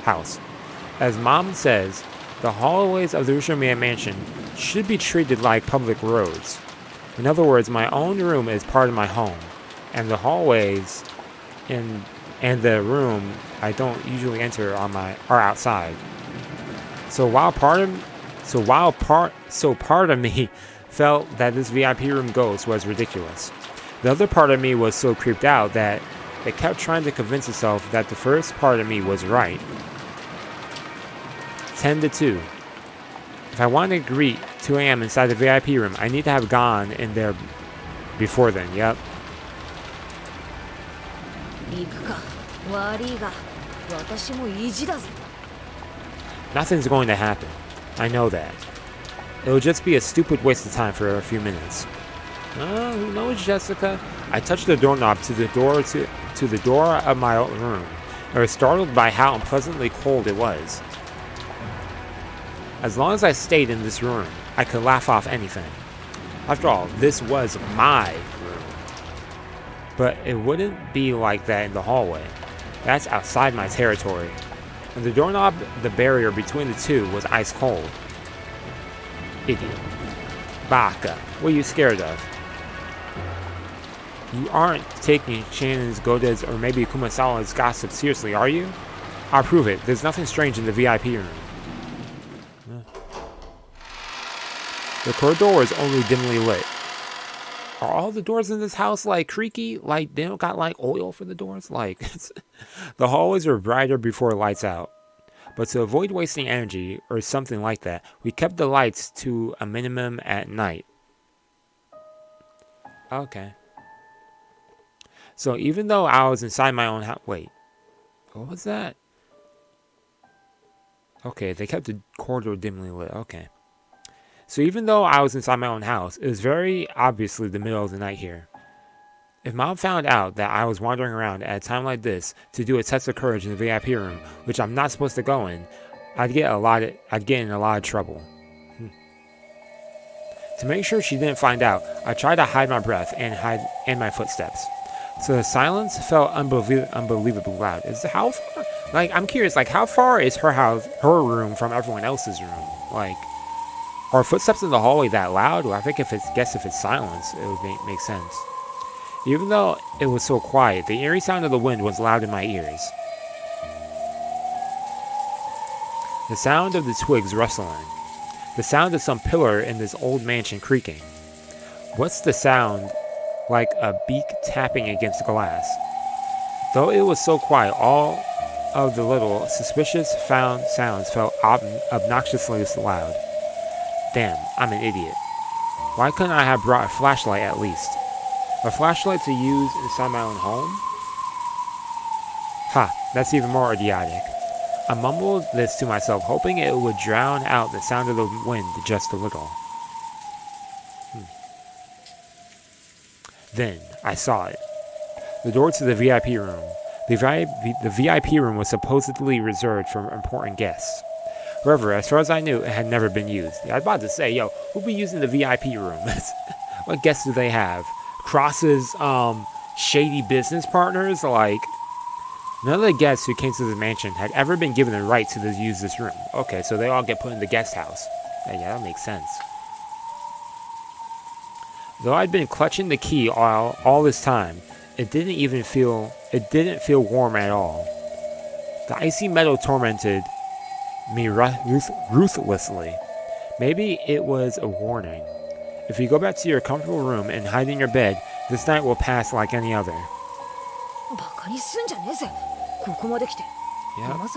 house. As Mom says, the hallways of the Ushiromiya mansion should be treated like public roads. In other words, my own room is part of my home, and the hallways and the room I don't usually enter are outside. So part of me felt that this VIP room ghost was ridiculous. The other part of me was so creeped out that it kept trying to convince itself that the first part of me was right. 10 to 2. If I want to greet 2 a.m. inside the VIP room, I need to have gone in there before then, yep. 行くか悪いが私も意地だぜ。 Nothing's going to happen. I know that. It'll just be a stupid waste of time for a few minutes. Who knows, Jessica? I touched the doorknob to the door of my room. I was startled by how unpleasantly cold it was. As long as I stayed in this room, I could laugh off anything. After all, this was my room. But it wouldn't be like that in the hallway. That's outside my territory. And the doorknob, the barrier between the two, was ice cold. Idiot. Baka. What are you scared of? You aren't taking Shannon's, Goda's, or maybe Kumasawa's gossip seriously, are you? I'll prove it. There's nothing strange in the VIP room. The corridor is only dimly lit. Are all the doors in this house like creaky? Like they don't got like oil for the doors? Like the hallways were brighter before lights out. But to avoid wasting energy or something like that, we kept the lights to a minimum at night. Okay. So even though I was inside my own house, wait, what was that? Okay, they kept the corridor dimly lit. Okay. So even though I was inside my own house, it was very obviously the middle of the night here. If Mom found out that I was wandering around at a time like this to do a test of courage in the VIP room, which I'm not supposed to go in, I'd get in a lot of trouble. To make sure she didn't find out, I tried to hide my breath and my footsteps. So the silence felt unbelievably loud. How far? Like, I'm curious, like, how far is her room from everyone else's room? Like, are footsteps in the hallway that loud? Well, I think if it's silence, it would make sense. Even though it was so quiet, the eerie sound of the wind was loud in my ears. The sound of the twigs rustling. The sound of some pillar in this old mansion creaking. What's the sound? Like a beak tapping against glass. Though it was so quiet, all of the little suspicious sounds felt obnoxiously loud. Damn, I'm an idiot. Why couldn't I have brought a flashlight at least? A flashlight to use inside my own home? Ha, that's even more idiotic. I mumbled this to myself, hoping it would drown out the sound of the wind just a little. Then, I saw it. The door to the VIP room. The VIP room was supposedly reserved for important guests. However, as far as I knew, it had never been used. I was about to say, yo, who'll be using the VIP room? What guests do they have? Cross's shady business partners? Like, none of the guests who came to the mansion had ever been given the right to use this room. Okay, so they all get put in the guest house. Yeah, that makes sense. Though I'd been clutching the key all this time, it didn't feel warm at all. The icy metal tormented me ruthlessly. Maybe it was a warning. If you go back to your comfortable room and hide in your bed, this night will pass like any other. Yeah.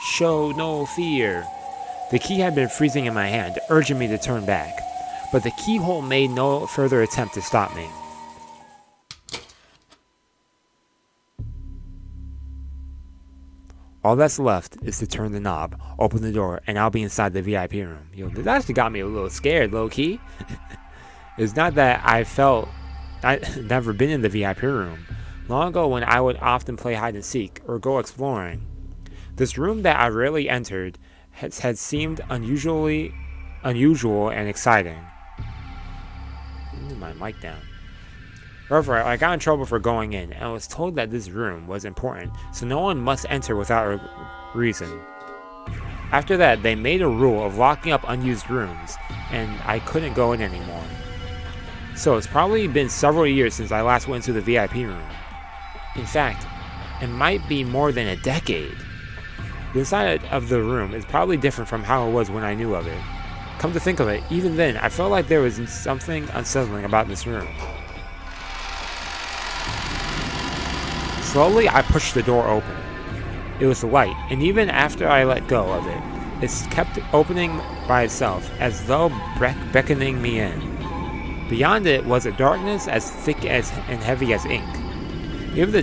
Show no fear. The key had been freezing in my hand, urging me to turn back. But the keyhole made no further attempt to stop me. All that's left is to turn the knob, open the door, and I'll be inside the VIP room. Yo, this actually got me a little scared, low-key. It's not that I'd never been in the VIP room. Long ago when I would often play hide and seek, or go exploring. This room that I rarely entered had seemed unusual and exciting. Move my mic down. However, I got in trouble for going in, and was told that this room was important, so no one must enter without a reason. After that, they made a rule of locking up unused rooms, and I couldn't go in anymore. So it's probably been several years since I last went to the VIP room. In fact, it might be more than a decade. The inside of the room is probably different from how it was when I knew of it. Come to think of it, even then, I felt like there was something unsettling about this room. Slowly, I pushed the door open. It was light, and even after I let go of it, it kept opening by itself, as though beckoning me in. Beyond it was a darkness as thick and heavy as ink. Even the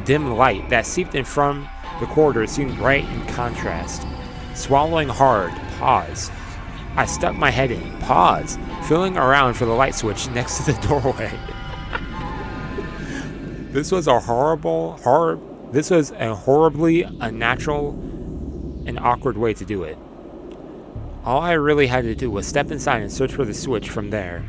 dim light that seeped in from the corridor seemed bright in contrast. Swallowing hard, pause. I stuck my head in, pause, feeling around for the light switch next to the doorway. This was a horribly unnatural and awkward way to do it. All I really had to do was step inside and search for the switch from there.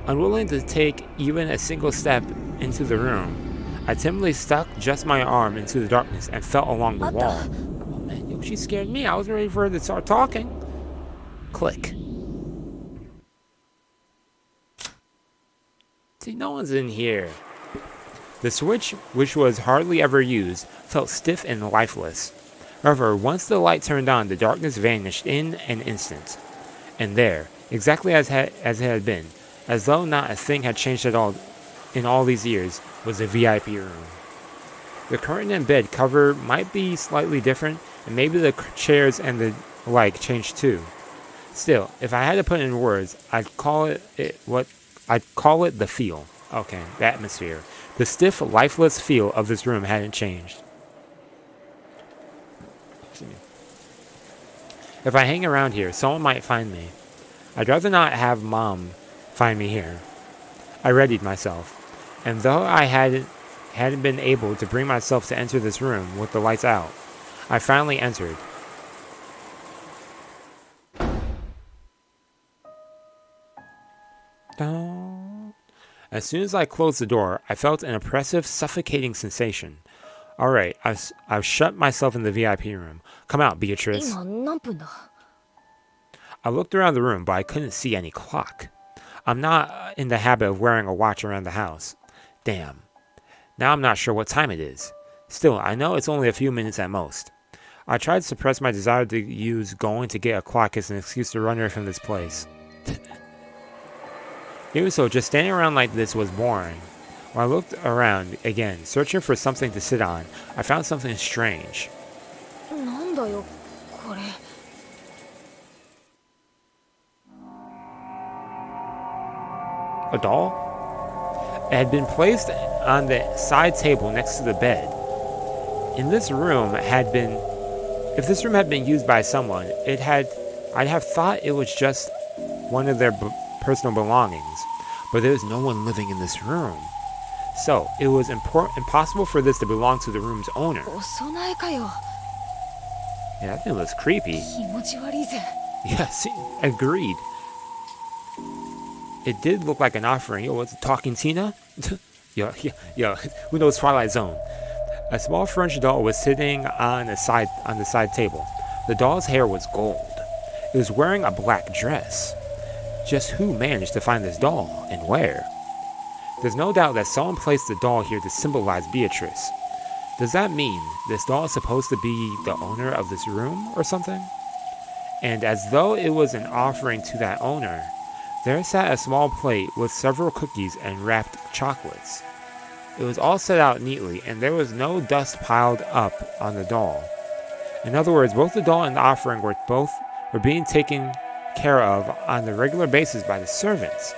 Unwilling to take even a single step into the room, I timidly stuck just my arm into the darkness and felt along the wall. Oh man, yo, she scared me. I wasn't ready for her to start talking. Click. See, no one's in here. The switch, which was hardly ever used, felt stiff and lifeless. However, once the light turned on, the darkness vanished in an instant. And there, exactly as it had been, as though not a thing had changed at all in all these years, was the VIP room. The curtain and bed cover might be slightly different, and maybe the chairs and the like changed too. Still, if I had to put it in words, I'd call it the feel. Okay, the atmosphere. The stiff, lifeless feel of this room hadn't changed. If I hang around here, someone might find me. I'd rather not have Mom find me here. I readied myself, and though I hadn't been able to bring myself to enter this room with the lights out, I finally entered. As soon as I closed the door, I felt an oppressive, suffocating sensation. Alright, I've shut myself in the VIP room. Come out, Beatrice. I looked around the room, but I couldn't see any clock. I'm not in the habit of wearing a watch around the house. Damn. Now I'm not sure what time it is. Still, I know it's only a few minutes at most. I tried to suppress my desire to use going to get a clock as an excuse to run away from this place. Even so, just standing around like this was boring. When I looked around again, searching for something to sit on, I found something strange. A doll? It had been placed on the side table next to the bed. If this room had been used by someone, I'd have thought it was just one of their personal belongings, but there was no one living in this room. So, it was impossible for this to belong to the room's owner. Yeah, that thing looks creepy. Yes, agreed. It did look like an offering. Yo, what's it, talking Tina? yo, who knows Twilight Zone? A small French doll was sitting on the side table. The doll's hair was gold. It was wearing a black dress. Just who managed to find this doll, and where? There's no doubt that someone placed the doll here to symbolize Beatrice. Does that mean this doll is supposed to be the owner of this room or something? And as though it was an offering to that owner, there sat a small plate with several cookies and wrapped chocolates. It was all set out neatly, and there was no dust piled up on the doll. In other words, both the doll and the offering were being taken care of on a regular basis by the servants,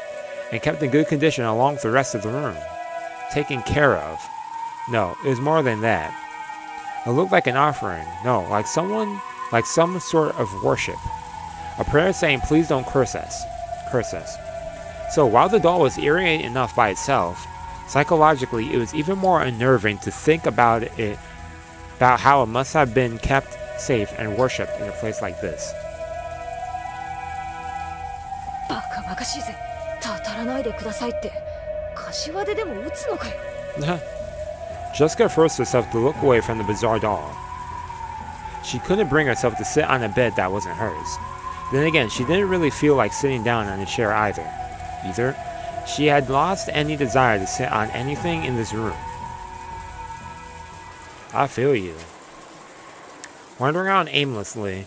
and kept in good condition along with the rest of the room. Taken care of. No, it was more than that. It looked like an offering. No, like some sort of worship. A prayer saying, please don't curse us. So while the doll was eerie enough by itself, psychologically it was even more unnerving to think about how it must have been kept safe and worshipped in a place like this. Jessica forced herself to look away from the bizarre doll. She couldn't bring herself to sit on a bed that wasn't hers. Then again, she didn't really feel like sitting down on a chair either. She had lost any desire to sit on anything in this room. I feel you. Wandering around aimlessly,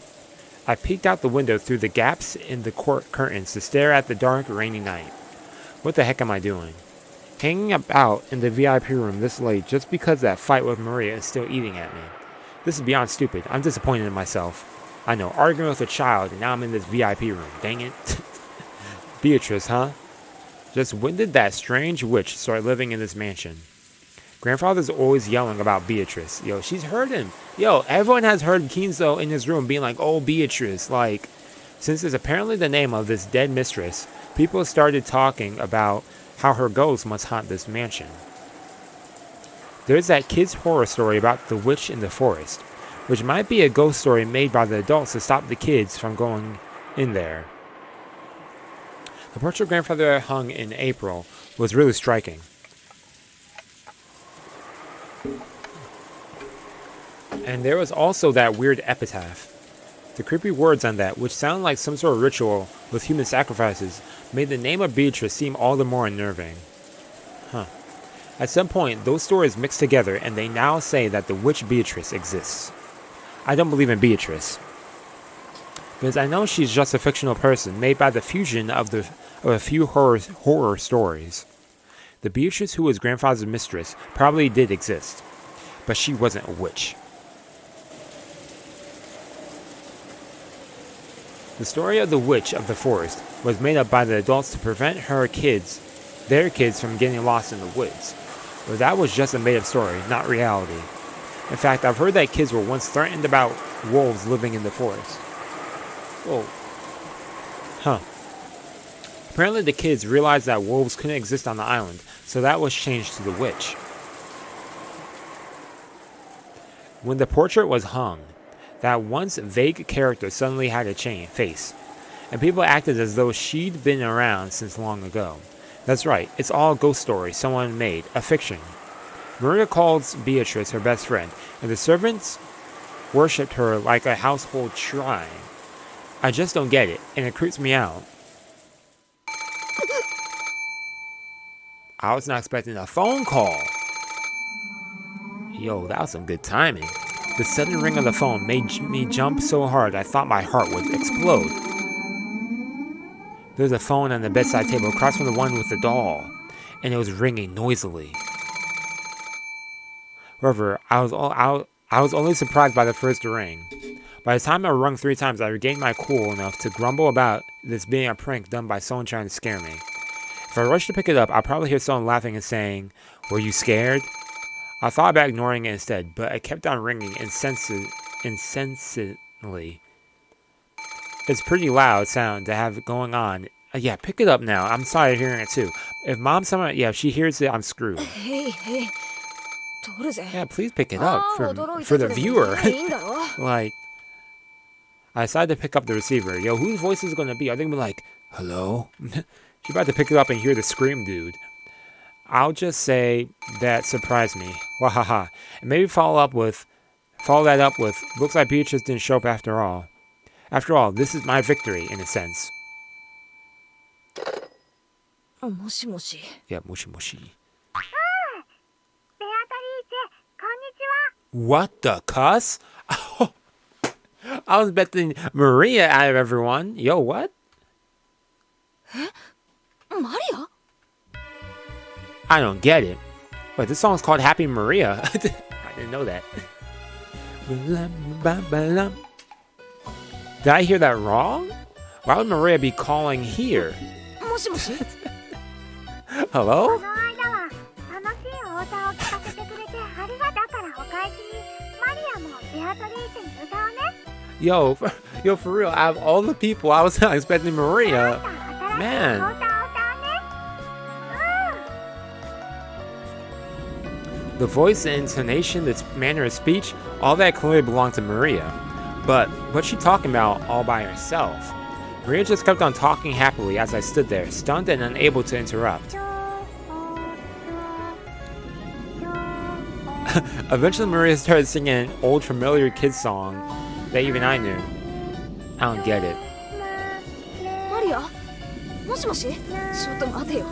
I peeked out the window through the gaps in the curtains to stare at the dark, rainy night. What the heck am I doing? Hanging about in the VIP room this late just because that fight with Maria is still eating at me. This is beyond stupid. I'm disappointed in myself. I know, arguing with a child, and now I'm in this VIP room. Dang it. Beatrice, huh? Just when did that strange witch start living in this mansion? Grandfather's always yelling about Beatrice. Yo, she's heard him. Yo, everyone has heard Kinzo in his room being like, oh, Beatrice. Like, since it's apparently the name of this dead mistress, people started talking about how her ghost must haunt this mansion. There's that kid's horror story about the witch in the forest, which might be a ghost story made by the adults to stop the kids from going in there. The portrait grandfather hung in April was really striking. And there was also that weird epitaph. The creepy words on that, which sounded like some sort of ritual with human sacrifices, made the name of Beatrice seem all the more unnerving. Huh. At some point, those stories mixed together, and they now say that the witch Beatrice exists. I don't believe in Beatrice, because I know she's just a fictional person made by the fusion of a few horror stories. The Beatrice who was grandfather's mistress probably did exist, but she wasn't a witch. The story of the witch of the forest was made up by the adults to prevent their kids from getting lost in the woods. But that was just a made-up story, not reality. In fact, I've heard that kids were once threatened about wolves living in the forest. Whoa. Huh. Apparently the kids realized that wolves couldn't exist on the island, so that was changed to the witch. When the portrait was hung, that once vague character suddenly had a face, and people acted as though she'd been around since long ago. That's right, it's all a ghost story someone made, a fiction. Maria calls Beatrice her best friend, and the servants worshipped her like a household shrine. I just don't get it, and it creeps me out. I was not expecting a phone call. Yo, that was some good timing. The sudden ring of the phone made me jump so hard I thought my heart would explode. There was a phone on the bedside table across from the one with the doll, and it was ringing noisily. However, I was only surprised by the first ring. By the time I rung 3 times, I regained my cool enough to grumble about this being a prank done by someone trying to scare me. If I rushed to pick it up, I'd probably hear someone laughing and saying, "Were you scared?" I thought about ignoring it instead, but it kept on ringing incessantly. It's pretty loud sound to have going on. Yeah, pick it up now. I'm sorry hearing it too. If Mom somehow, if she hears it, I'm screwed. Hey. Yeah, please pick it up for the viewer. Like, I decided to pick up the receiver. Yo, whose voice is it gonna be? Are they gonna be like, "Hello?" She's about to pick it up and hear the scream, dude. I'll just say that surprised me. Wahaha. And maybe follow that up with, looks like Beatrice didn't show up after all. After all, this is my victory, in a sense. Moshi moshi. Yeah, moshi moshi. What the cuss? I was betting Maria out of everyone. Yo, what? Maria? I don't get it. Wait, this song's called Happy Maria. I didn't know that. Did I hear that wrong? Why would Maria be calling here? Hello? Yo, for real, out of all the people, I was not expecting Maria. Man. The voice, the intonation, the manner of speech, all that clearly belonged to Maria. But what's she talking about all by herself? Maria just kept on talking happily as I stood there, stunned and unable to interrupt. Eventually Maria started singing an old familiar kids song that even I knew. I don't get it. Maria? Moshi moshi? ちょっと待てよ。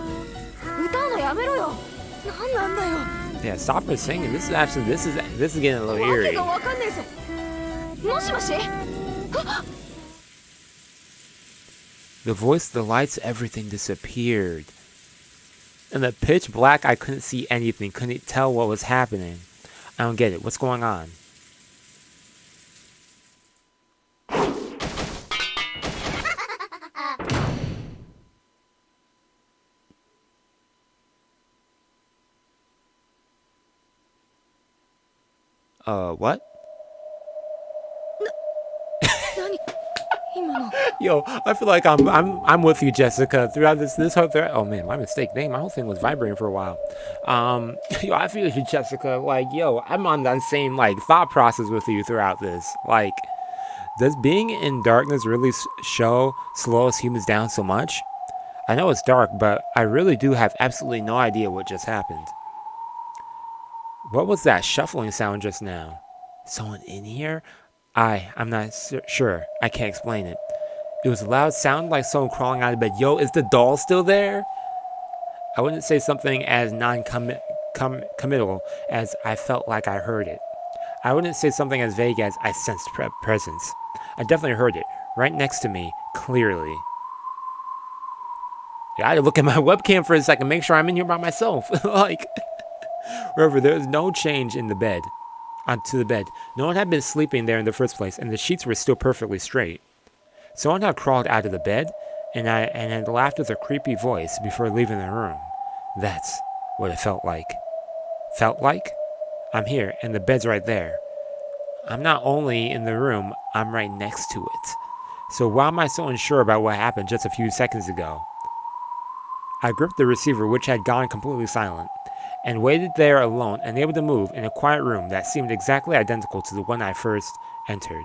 歌うのやめろよ。なんなんだよ。 Yeah, stop her singing. This is getting a little eerie. The voice, the lights, everything disappeared. In the pitch black, I couldn't see anything, couldn't tell what was happening. I don't get it. What's going on? What? Yo, I feel like I'm with you, Jessica, throughout this whole thread. Oh man, my mistake. Dang, my whole thing was vibrating for a while. Yo, I feel you, Jessica. Like, yo, I'm on that same like thought process with you throughout this. Like, Does being in darkness really slow us humans down so much? I know it's dark, but I really do have absolutely no idea what just happened. What was that shuffling sound just now? Someone in here? I'm not sure. I can't explain it. It was a loud sound like someone crawling out of bed. Yo, is the doll still there? I wouldn't say something as non-committal as I felt like I heard it. I wouldn't say something as vague as I sensed presence. I definitely heard it, right next to me, clearly. Yeah, I had to look at my webcam for a second, make sure I'm in here by myself. However, there was no change in the bed. Onto the bed. No one had been sleeping there in the first place, and the sheets were still perfectly straight. Someone had crawled out of the bed, and had laughed with a creepy voice before leaving the room. That's what it felt like. Felt like? I'm here, and the bed's right there. I'm not only in the room, I'm right next to it. So why am I so unsure about what happened just a few seconds ago? I gripped the receiver, which had gone completely silent, and waited there alone, unable to move, in a quiet room that seemed exactly identical to the one I first entered.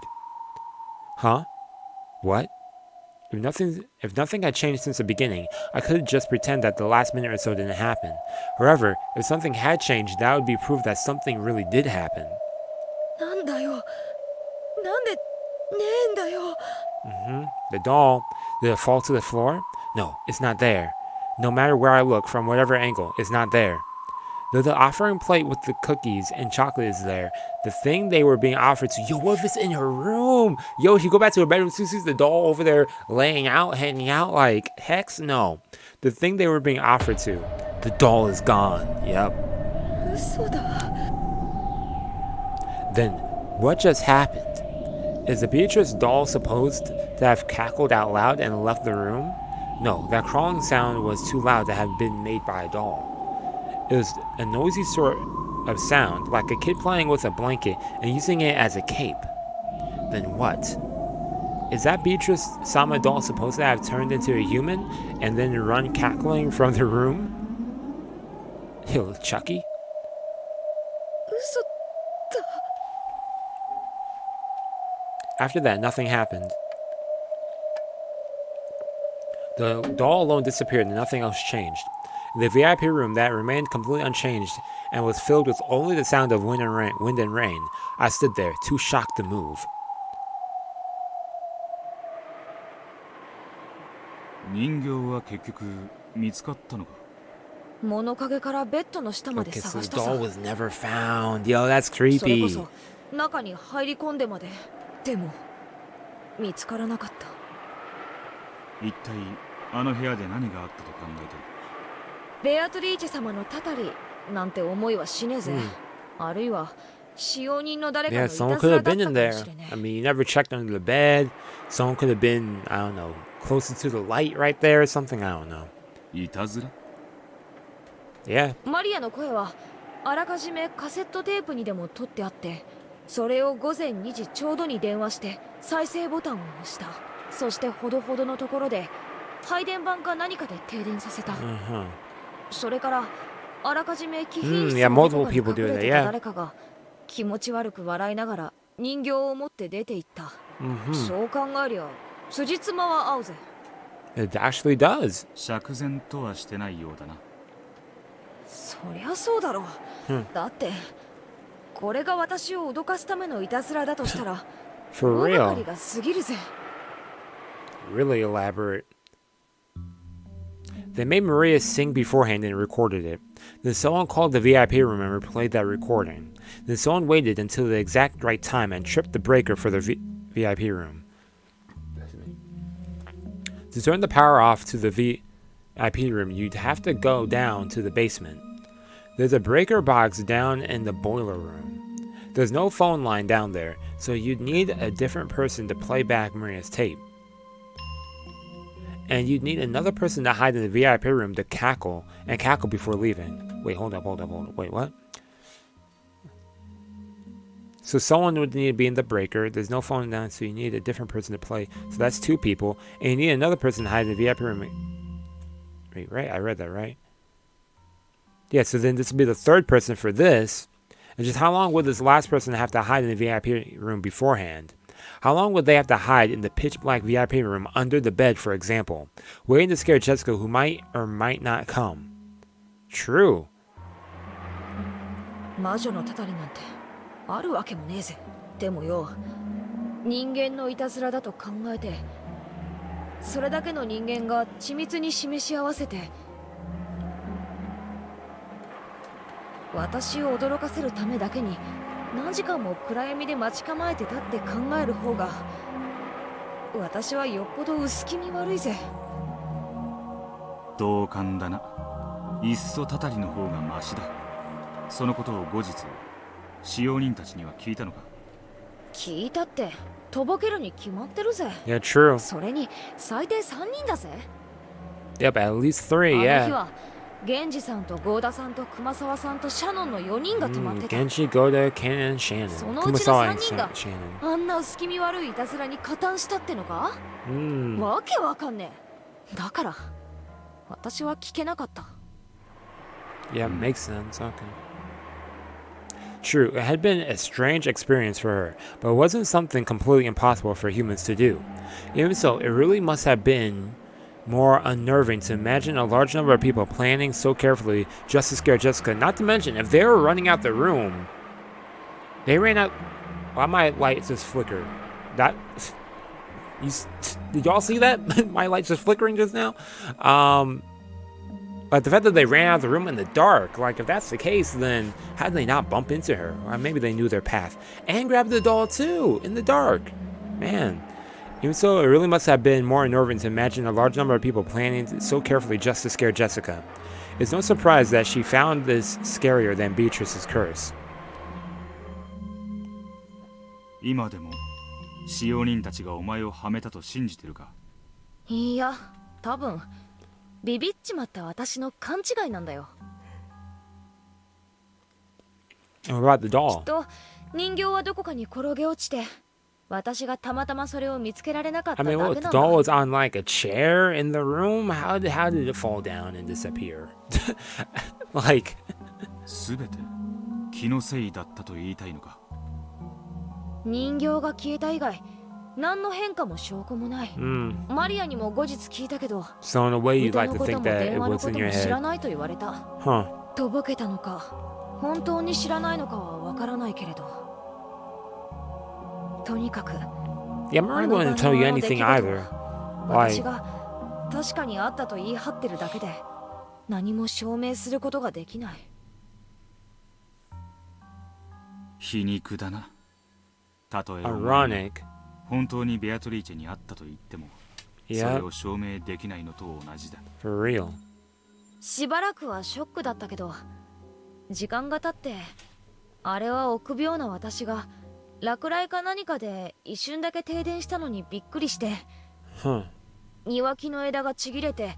Huh? What? If nothing had changed since the beginning, I could just pretend that the last minute or so didn't happen. However, if something had changed, that would be proof that something really did happen. The doll. Did it fall to the floor? No, it's not there. No matter where I look, from whatever angle, it's not there. Though the offering plate with the cookies and chocolate is there, the thing they were being offered to, yo, what if it's in her room? Yo, she go back to her bedroom, she sees the doll over there laying out, hanging out, like, hex no. The thing they were being offered to, the doll is gone. Yep. Then, what just happened? Is the Beatrice doll supposed to have cackled out loud and left the room? No, that crawling sound was too loud to have been made by a doll. It was a noisy sort of sound, like a kid playing with a blanket and using it as a cape. Then what? Is that Beatrice Sama doll supposed to have turned into a human and then run cackling from the room? Yo, Chucky? After that, nothing happened. The doll alone disappeared and nothing else changed. In the VIP room that remained completely unchanged and was filled with only the sound of wind and rain, I stood there, too shocked to move. Okay, so the doll was never found. Yo, that's creepy. Beatrice 様のたたりなんて思いはしねえぜ。あるいは使用人の誰かのいたずらだったかもしれねえ。Yeah, someone could have been in there. I mean, you never checked under the bed. Someone could have been, I don't know, closer to the light right there or something. I don't know. いたずら? Yeah. マリアの声はあらかじめカセットテープにでも取ってあって、それを午前2時ちょうどに電話して再生ボタンを押した。そしてほどほどのところで配電盤か何かで停電させた。それからあらかじめ貴賓室のどこかに隠れてた誰かが気持ち悪く笑いながら人形を持って出て行った。そう考えりゃ辻褄は合うぜ。It actually does. 釈然とはしてないようだな。そりゃそうだろう。だってこれが私を脅かすためのいたずらだとしたら大掛かりが過ぎるぜ。Really elaborate. They made Maria sing beforehand and recorded it. Then someone called the VIP room and replayed that recording. Then someone waited until the exact right time and tripped the breaker for the VIP room. To turn the power off to the VIP room, you'd have to go down to the basement. There's a breaker box down in the boiler room. There's no phone line down there, so you'd need a different person to play back Maria's tape. And you'd need another person to hide in the VIP room to cackle before leaving. Wait, hold up. Wait, what? So someone would need to be in the breaker. There's no phone down, so you need a different person to play. So that's two people. And you need another person to hide in the VIP room. Wait, right? I read that, right? Yeah, so then this would be the third person for this. And just how long would this last person have to hide in the VIP room beforehand? How long would they have to hide in the pitch black VIP room under the bed, for example, waiting to scare Jessica who might or might not come? True. 魔女のたたりなんてあるわけもねえぜ。でもよ、人間のいたずらだと考えて、それだけの人間が緻密に示し合わせて私を驚かせるためだけに何時間も暗闇で待ち構えてたって考える方が、私はよっぽど薄気味悪いぜ。同感だな。いっそたたりの方がマシだ。そのことを後日使用人たちには聞いたのか？聞いたってとぼけるに決まってるぜ。Yeah, true. それに最低3人だぜ。 Yep, at least 3, あの日 yeah. は源氏さんと郷田さんと熊沢さんとシャノンの4人が泊まってた。Genji, Goda, Ken, and Shannon. そのうちの Kumasawa 3 and 人が Shannon. あんな薄気味悪いいたずらに加担したってのか？Mm. わけわかんねえ。だから私は聞けなかった。 Yeah, makes sense. Okay. True, it had been a strange experience for her, but it wasn't something completely impossible for humans to do. Even so, it really must have been more unnerving to imagine a large number of people planning so carefully just to scare Jessica. Not to mention, if they were running out the room, they ran out. Why my light just flickered? That did y'all see that? My light just flickering just now. But the fact that they ran out of the room in the dark, like if that's the case, then how did they not bump into her? Or maybe they knew their path and grabbed the doll too in the dark. Man. Even so, it really must have been more unnerving to imagine a large number of people planning so carefully just to scare Jessica. It's no surprise that she found this scarier than Beatrice's curse. 今でも使用人たちがお前をはめたと信じてるか？いや、多分ビビっちまった私の勘違いなんだよ。 And what about the き doll? っと人形はどこかに転げ落ちて、私がたまたまそれを見つけられなかった I だ mean, け what, な the んだ。 doll was on like a chair in the room? How did it fall down and disappear? Like, すべて気のせいだったと言いたいのか？人形が消えた以外、何の変化も証拠もない。マリアにも後日聞いたけど、 so in a way, you'd 歌 like の to こと think も that 電 it 話の was こ in と your も知ら head. ないと言われた。 Huh. とぼけたのか、本当に知らないのかはわからないけれど、とにかく Yeah, I'm not going to tell you anything either. 私 Like, が確かにあったと言い張ってるだけで何も証明することができない。皮肉だな。たとえ ironic. 本当にベアトリーチェに会ったと言っても、そ Yeah, れを証明できないのと同じだ。 for real. しばらくはショックだったけど、時間が経ってあれは臆病な私が落雷か何かで一瞬だけ停電したのにびっくりして、 Huh. 庭木の枝がちぎれて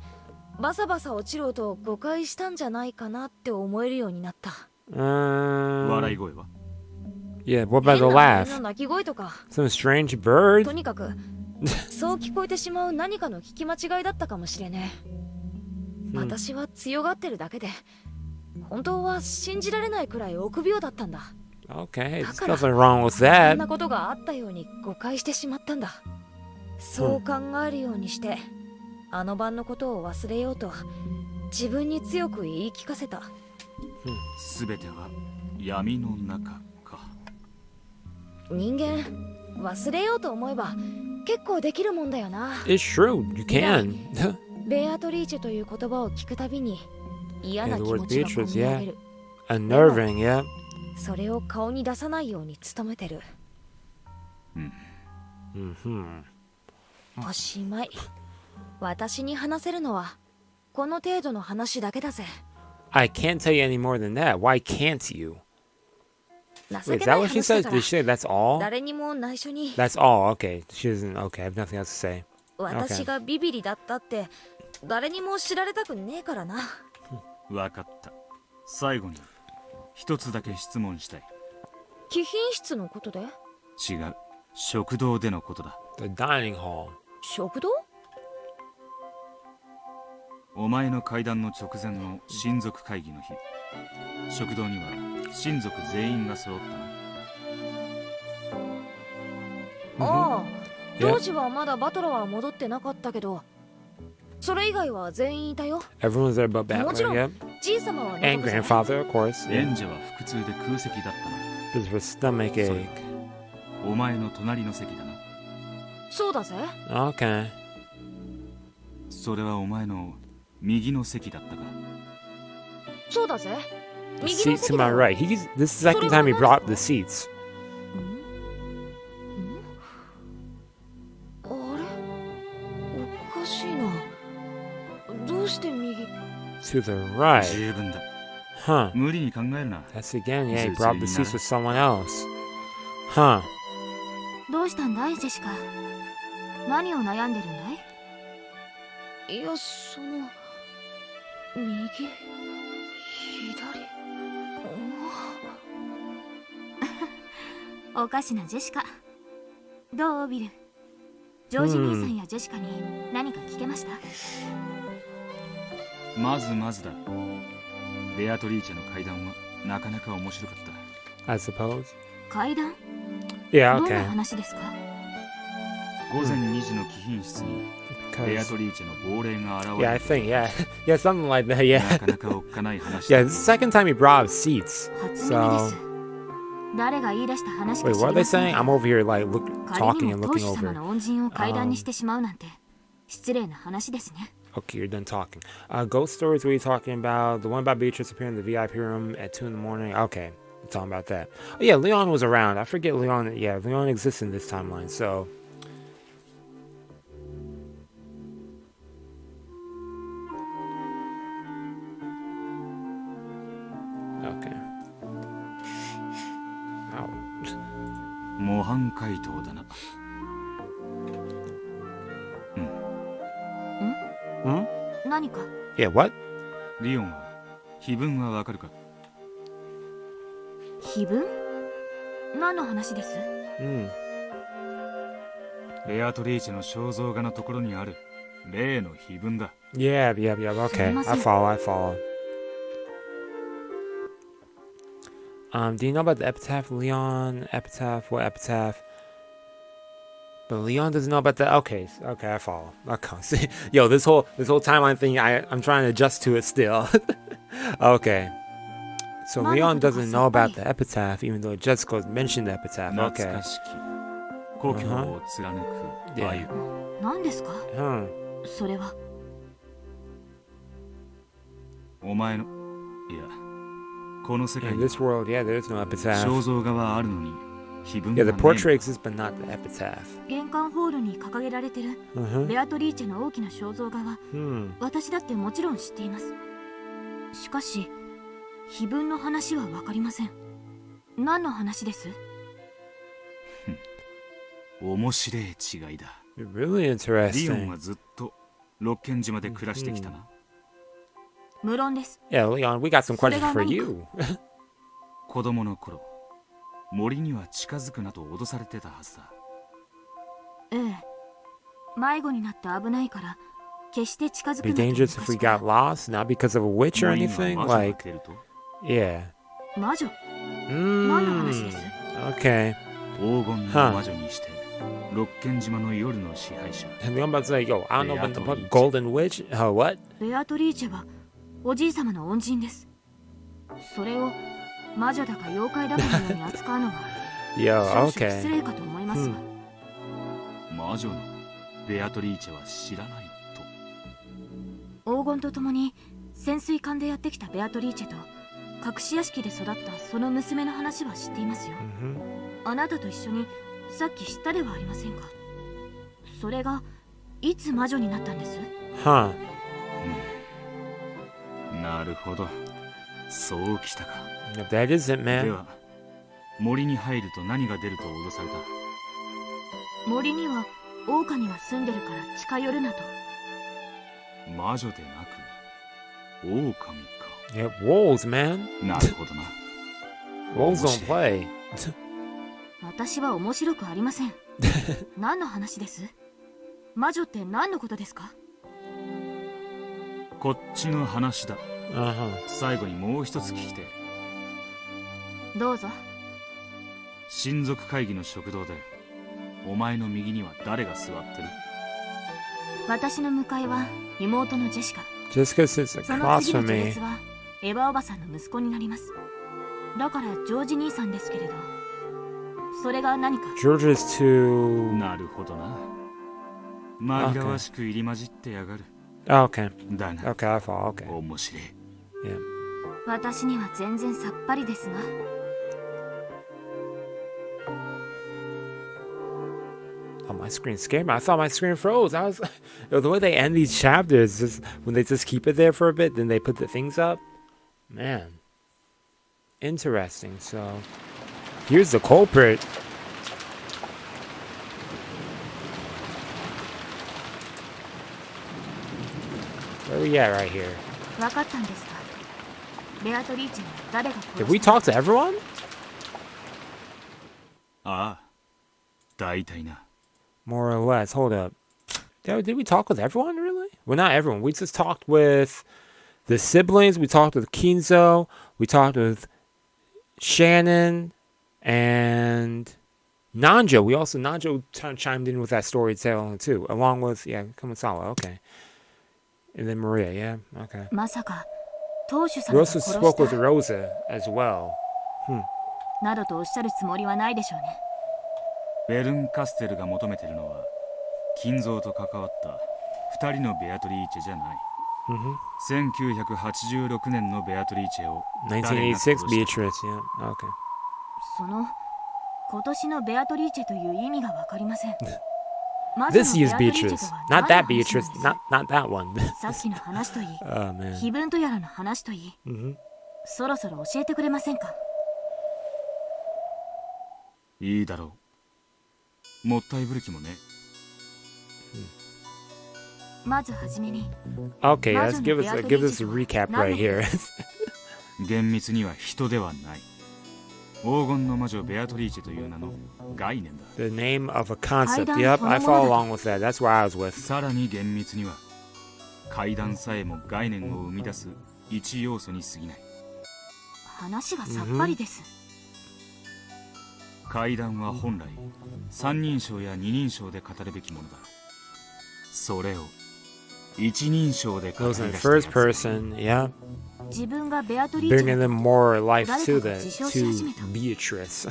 バサバサ落ちる音を誤解したんじゃないかなって思えるようになった。笑い声は？ Yeah, what about the 変な鳥 laugh? の鳴き声とか、 Some strange bird? とにかくそう聞こえてしまう何かの聞き間違いだったかもしれねえ。私は強がってるだけで、本当は信じられないくらい臆病だったんだ。 Okay, there's だから nothing wrong with そん that. なことがあったように誤解してしまったんだ。そう考えるようにして、あの晩のことを忘れようと自分に強く言い聞かせた。すべては闇の中か。人間忘れようと思えば結構できるもんだよな。 It's true, you can. ベアトリーチェという言葉を聞くたびに嫌な Yeah, 気 the word 持ちがこみ上げる。 Unnerving, yeah. それを顔に出さないように努めてる。Mm-hmm. おしまい。私に話せるのはこの程度の話だけだぜ。 I can't tell you any more than that. Why can't you? 情 Wait, け is な that い what she 話だ said? か Did she say that's all? ら誰にも内緒に。 That's all. Okay. She doesn't. Okay, I have nothing else to say. 私がビビリだったって誰にも知られたくねえからな。わかった。最後に一つだけ質問したい。貴賓室のことで？違う。食堂でのことだ。 The dining hall. 食堂？お前の階段の直前の親族会議の日、食堂には親族全員が揃ったな。ああ、当時はまだバトラは戻ってなかったけど、それ以外は全員いたよ。 Everyone's there but もちろ Battler, ん yep. じいさまは And 猫背。 grandfather, of course. 演 Yeah. 者は腹痛で空席だったな。 This was stomach ache. お前の隣の席だな。そうだぜ。 Okay. それはお前の右の席だったか。そうだぜ。 The 右の seats 席 to だ my よ。 right. This is the second time he brought up the seats. あれ、おかしいな。どうして右？ To the right. 十分だ。 Huh. 無理に考えるな。 That's again, yeah, he brought up the seats with someone else. Huh. どうしたんだいジェシカ。何を悩んでるんだい？いや、右、左。おかしなジェシカ。どうビル？ジョージ兄さんやジェシカに何か聞けました？まずまずだ。ベアトリーチェの階段はなかなか面白かった。 I suppose. 階段？ Yeah, どんな okay. 話ですか？午前2時の貴賓室にベア Because トリーチェの亡霊が現 yeah, I れて think yeah, yeah, something like that. Yeah, なかなかおっかない話 yeah. だ。 This is the second time he brought up seats. 初耳で So す。誰が言い出した話か wait, 知 what り are they ませ saying? ん I'm が、 over here like 仮 talking に and も当 looking 主様 over. の恩人を階段にしてしまうなんて失礼な話ですね。 Okay, you're done talking. Ghost stories. What are you talking about? The one about Beatrice appearing in the VIP room at 2 in the morning. Okay, we're talking about that. Oh yeah, Leon was around. I forget Leon. Yeah, Leon exists in this timeline. So. Okay. Ow. 模範解答だな。 Hmm? 何か？ Yeah. What? リオンは碑文はわかるか？碑文？何の話です？ Hmm. ベアトリーチェの肖像画のところにある例の碑文だ。 Yeah. Okay. I follow. Do you know about the epitaph, Leon? Epitaph? What epitaph? But Leon doesn't know about that. Okay, I follow. Okay, see, yo, this whole timeline thing, I'm trying to adjust to it still. Okay, so Leon doesn't know about the epitaph, even though Jessica mentioned the epitaph. 懐 Okay. かしき故郷を貫く鮎。何ですか？ それは。お前のいやこの世界 In に this world, yeah, there's no 肖 epitaph. 像画はあるのに碑文 Yeah, が the ね portrait え。 exists, but not the epitaph. 玄関ホールに掲げられてる Uh-huh. ベアトリーチェの大きな肖像画は Hmm. 私だってもちろん知っています。しかし碑文の話は分かりません。何の話です？面白い違いだ。 Really リオン interesting. はずっとロッケン島で暮らしてきたな。無論です。 Yeah, Leon, we got some questions for you. 子供の頃森には近づくなと脅されてたはずだ。ええ。迷子になって危ないから決して近づく Be なと dangerous if we 昔から got lost, not because of a witch or 森には anything. 魔女が Like, 出ると yeah. 魔女？何の話です？ Okay. 黄金の魔女にしてロッケン島の夜の支配者。 And I'm about to say, yo, I don't know about the golden witch. What? ベアトリーチェはおじい様の恩人です。それを魔女だか妖怪だかのように扱うのは Yo, 少々失 okay. 礼かと思いますが、魔女のベアトリーチェは知らないと。黄金と共に潜水艦でやってきたベアトリーチェと隠し屋敷で育ったその娘の話は知っていますよ。 Mhm. あなたと一緒にさっき知ったではありませんか。それがいつ魔女になったんです？ Huh. なるほど。そうきたか。 If that isn't, で man. は森に入ると何が出ると脅された？森には狼が住んでるから近寄るなと。魔女でなく狼か。 Yeah, wolves, man. なるほどな。 Wolves don't play. 私は面白くありません。何の話です？魔女って何のことですか？こっちの話だ。 Uh-huh. 最後にもう一つ聞きて。どうぞ。親族会議の食堂でお前の右には誰が座ってる？私の向かいは妹のジェシカ。 Just because it's その across 次の from 序 me. 列はエヴァおばさんの息子になります。だからジョージ兄さんですけれど、それが何か。 George is too. なるほどな。紛らわしく入り混じってやがる。Oh, okay. だが、 Okay, I fall. Okay. 面白い。Yeah. 私には全然さっぱりですが。Oh, my screen scared me. I thought my screen froze. I was the way they end these chapters, just when they just keep it there for a bit, then they put the things up. Man, interesting. So, here's the culprit. Where are we at right here? わかったんですか？ベアトリーチェは誰が殺した Did we talk to everyone? ああ、大体な。 More or less. Hold up. Did we talk with everyone, really? Well, not everyone. We just talked with the siblings. We talked with Kinzo. We talked with Shannon and Nanjo. Nanjo chimed in with that storytelling, too. Along with, yeah, Kumasawa. Okay. And then Maria, yeah. Okay. まさか当主様 We が also 殺 spoke with した Rosa as well. などとおっしゃるつもりはないでしょうね。ベルンカステルが求めてるのは、金蔵と関わった2人のベアトリーチェじゃない。1986年のベアトリーチェを誰が殺1986した？ Beatrice, yeah. Okay. その今年のベアトリーチェという意味がわかりません。 This year's Beatrice. Not that Beatrice. Not that one. さっきの話といい、 Oh, man. 気分とやらの話といい、 Mm-hmm. そろそろ教えてくれませんか？いいだろう。もったいぶる気もね。まずはじめに Okay, let's give us a recap right here. 厳密には人ではない。黄金の魔女ベアトリーチェという名の概念だ。The name of a concept. Yep, I follow along with that. That's what I was with. さらに厳密には階段さえも概念を生み出す一要素に過ぎない。話がさっぱりです。階段は本来三人称や二人称で語るべきものだ。それを一人称で語り Those 出 in した first やつ。 person, yeah. 自分がベアトリーチ Bringing ェ them more life to 誰かが自称し始めた。 Beatrice.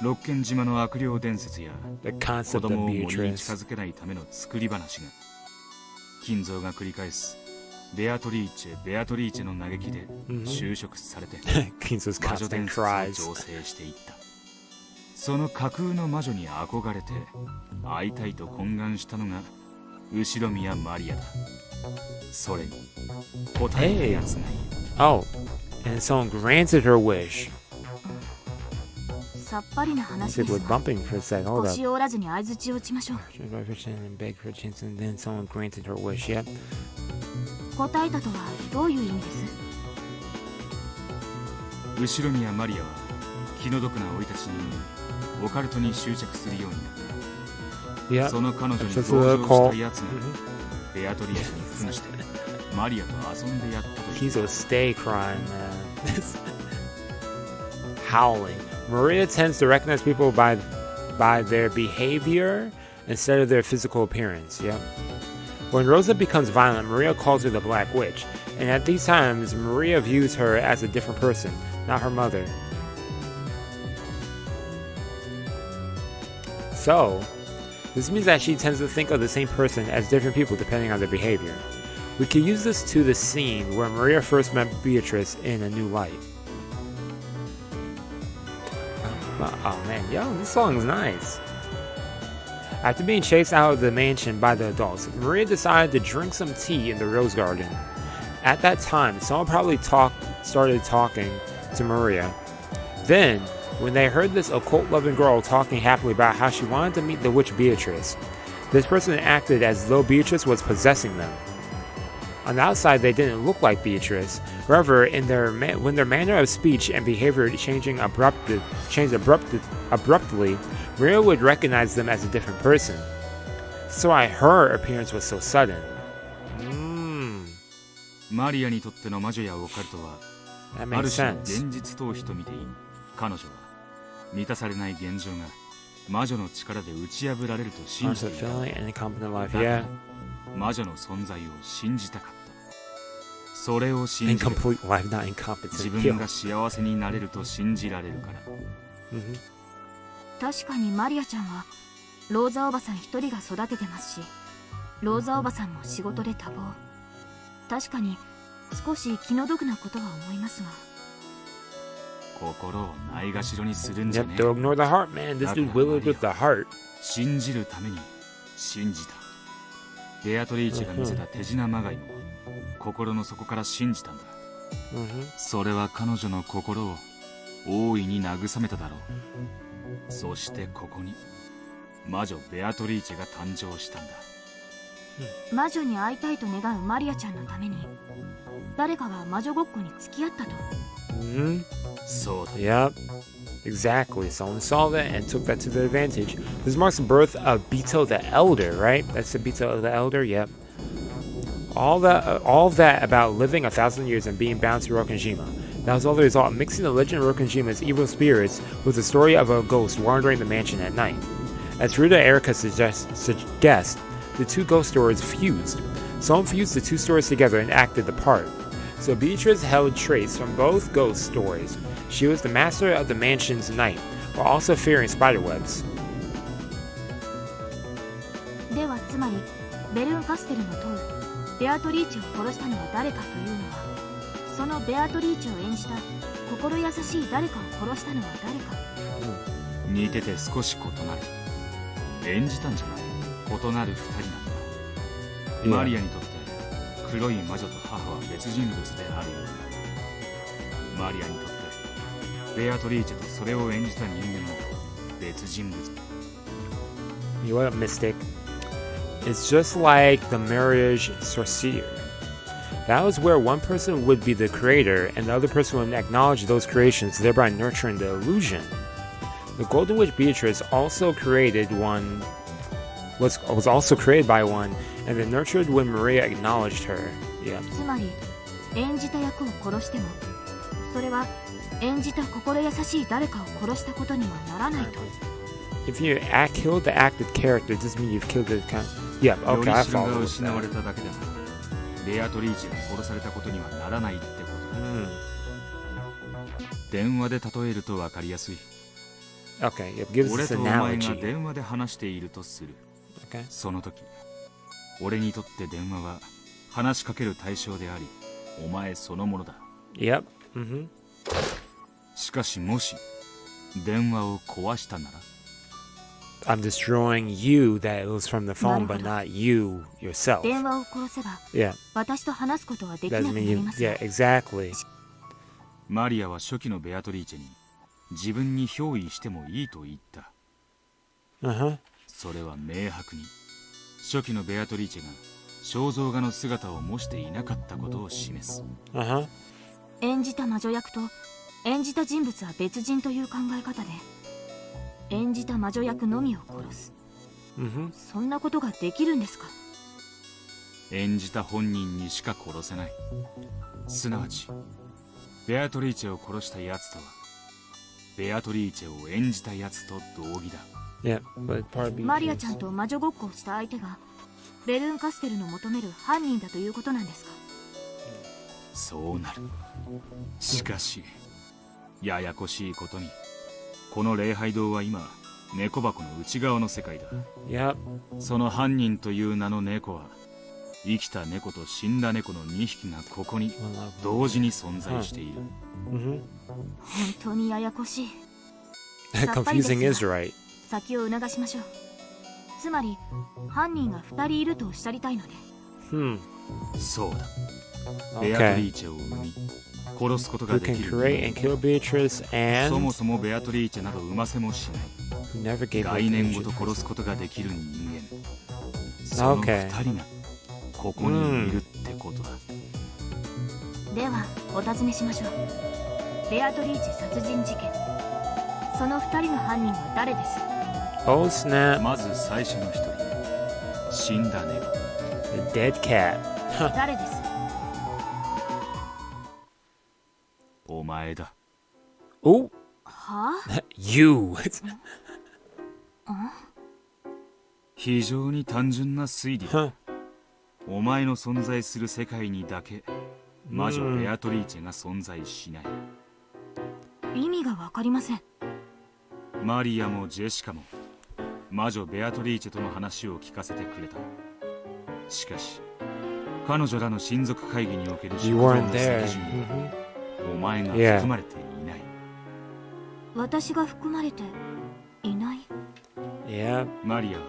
ロッケン島の悪霊伝説や The 子 concept 供 of を森に近 Beatrice. づけないための作り話が金蔵が繰り返すベアトリーチェの嘆きで修飾されて Kinzo's 魔女 constant 伝説を cries. 醸成していった。その架空の魔女に憧れて会いたいと懇願したのが後宮マリアだ。それに答えたやつがいる。Oh, and someone granted her wish. さっぱりな話 Said です we're が、 bumping for a sec. Hold up. 腰を折らずに相槌を打ちましょう。 And begged for a chance, and then someone granted her wish. Yep. 答えたとはどういう意味です？後宮マリアは気の毒な生い立ちにオカルトに執着するようになった。 Yep. その彼女に Just 同 a 情 call. したやつがベアトリーチェに扮してマリアと遊んでやったという。 He's a stay crying, man. Howling. Maria tends to recognize people by their behavior instead of their physical appearance. Yep. When Rosa becomes violent, Maria calls her the Black Witch, and at these times, Maria views her as a different person, not her mother. So, this means that she tends to think of the same person as different people depending on their behavior. We could use this to the scene where Maria first met Beatrice in a new light. Oh man, yo, this song is nice. After being chased out of the mansion by the adults, Maria decided to drink some tea in the rose garden. At that time, someone probably started talking to Maria. Then, when they heard this occult-loving girl talking happily about how she wanted to meet the witch Beatrice, this person acted as though Beatrice was possessing them. On the outside, they didn't look like Beatrice. However, when their manner of speech and behavior changed abruptly, Maria would recognize them as a different person. That's why her appearance was so sudden. マリアにとっての魔女やオカルトは That あ makes る種の sense. 現実逃避と見ていい。彼女は満たされない現状が魔女の力で打ち破られると信じていた。 Unfulfilling and incompetent life. だか Yeah. ら魔女の存在を信じたかった。それを信じれば Incomplete life, not 自 incompetent. 分が幸せになれると信じられるから。確かにマリアちゃんはローザおばさん一人が育ててますし、ローザおばさんも仕事で多忙。確かに少し気の毒なことは思いますが。心をないがしろにするんじゃ Yep, ね don't ignore the heart, man. This dude willed with the heart. 信じるために信じた。ベアトリーチェが見せた手品まがいも心の底から信じたんだ。それは彼女の心を大いに慰めただろう。そしてここに魔女ベアトリーチェが誕生したんだ。魔女に会いたいと願うマリアちゃんのために誰かが魔女ごっこに付き合ったと。そうだ。 Yep. Exactly. Someone saw that and took that to their advantage. This marks the birth of Beto the Elder, right? That's the Beto the Elder. Yep. All of that about living 1,000 years and being bound to Rokkenjima. That was all the result of mixing the legend of Rokkenjima's evil spirits with the story of a ghost wandering the mansion at night. As Ruta Erica suggests, the two ghost stories fused. Someone fused the two stories together and acted the part. So Beatrice held traits from both ghost stories. She was the master of the mansion's night, while also fearing spiderwebs. ではつまりベルンカステルの問うベアトリーチェを殺したのは誰かというのは、そのベアトリーチェを演じた心優しい誰かを殺したのは誰か。似てて少し異なる。演じたんじゃない。異なる二人なんだ。マリアにとって黒い魔女と母は別人物であるような。マリアにとってベアトリーチェとそれを演じた人間も別人物。 You know what, Mystic? It's just like the marriage sorcier. That was where one person would be the creator and the other person would acknowledge those creations, thereby nurturing the illusion. The Golden Witch Beatrice also created one, was also created by one, and then nurtured when Maria acknowledged her. Yeah. つまり演じた役を殺してもそれは演じた心優しい誰かを殺したことにはならないと。 If you killed the acted character, it doesn't mean you've killed the kind. Yeah, よ okay, り I しろ follow が with 失われ that. ただけでもベアトリーチェが殺されたことにはならないってことだ。電話で例えると分かりやすい。 Okay, yep, give us 俺 this とお前が analogy. 電話で話しているとする。 Okay. その時俺にとって電話は話しかける対象でありお前そのものだ。 Yep. しかしもし電話を壊したなら I'm destroying you that it was from the phone, but not you yourself. 電話を殺せば Yeah, 私と話すことはできなく doesn't な mean り you. ます。 Yeah, exactly. マリアは初期のベアトリーチェに自分に憑依してもいいと言った。 Uh-huh. それは明白に初期のベアトリーチェが肖像画の姿を模していなかったことを示す。 Uh-huh. 演じた魔女役と演じた人物は別人という考え方で演じた魔女役のみを殺す。そんなことができるんですか？演じた本人にしか殺せない。すなわちベアトリーチェを殺したやつとはベアトリーチェを演じたやつと同義だ。 Yeah, but part B. マリアちゃんと魔女ごっこをした相手がベルンカステルの求める犯人だということなんですか？そうなる。しかしややこしいことにこの礼拝堂は今猫箱の内側の世界だ。 Yep. その犯人という名の猫は生きた猫と死んだ猫の2匹がここに同時に存在している。本当にややこしい。さっぱりです Confusing が is right. 先を促しましょう。つまり犯人が2人いるとおっしゃりたいので。そうだ。ベアト Okay. リーチェを生み殺すことが Who で can き create and る。 kill Beatrice そ and もそもベアトリーチェなど生ませもしない。 who never gave birth 概 to 念ごと Beatrice. 殺すことができる人間。その Okay. 2人がここにいるってことだ。ではお尋ねしましょう。ベアトリーチェ殺人事件、その2人の犯人は誰です？ Oh snap. まず最初の一人、死んだ猫。 The dead cat. 誰です？お前だ。 Oh, はあ？ you. 非常に単純な推理だ。お前の存在する世界にだけ魔女ベアトリーチェが存在しない。意味がわかりません。マリアもジェシカも魔女ベアトリーチェとの話を聞かせてくれた。しかし彼女らの親族会議における職業の席順にお前が含まれていない。私が含まれていない。マリアは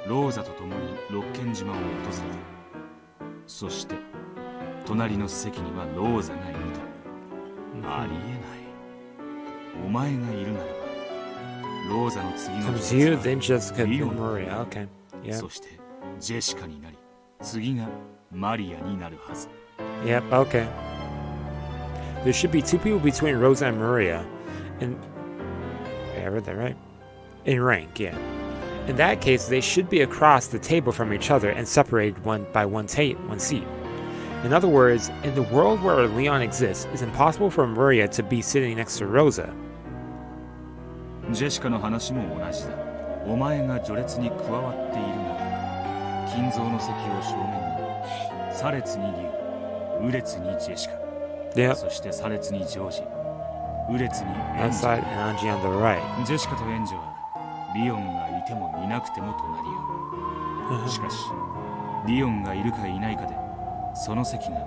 ローザと共にロッケン島を訪れた。そして隣の席にはローザがいた。ありえない。お前がいるならばローザの次の女性はリオン、そしてジェシカになり次がマリアになるはず。 Yep, okay. There should be two people between Rosa and Maria. And I read that right? In rank, yeah. In that case, they should be across the table from each other and separated by one seat. In other words, in the world where Leon exists, it's impossible for Maria to be sitting next to Rosa. ジェシカの話も同じだ。お前が序列に加わっているなら金蔵の席を正面に左列にリュウ、右列にジェシカ、そして左列にジョージ、右列にエンジェ。ジェシカとエンジェはリオンがいてもいなくても隣り合う。しかしリオンがいるかいないかでその席が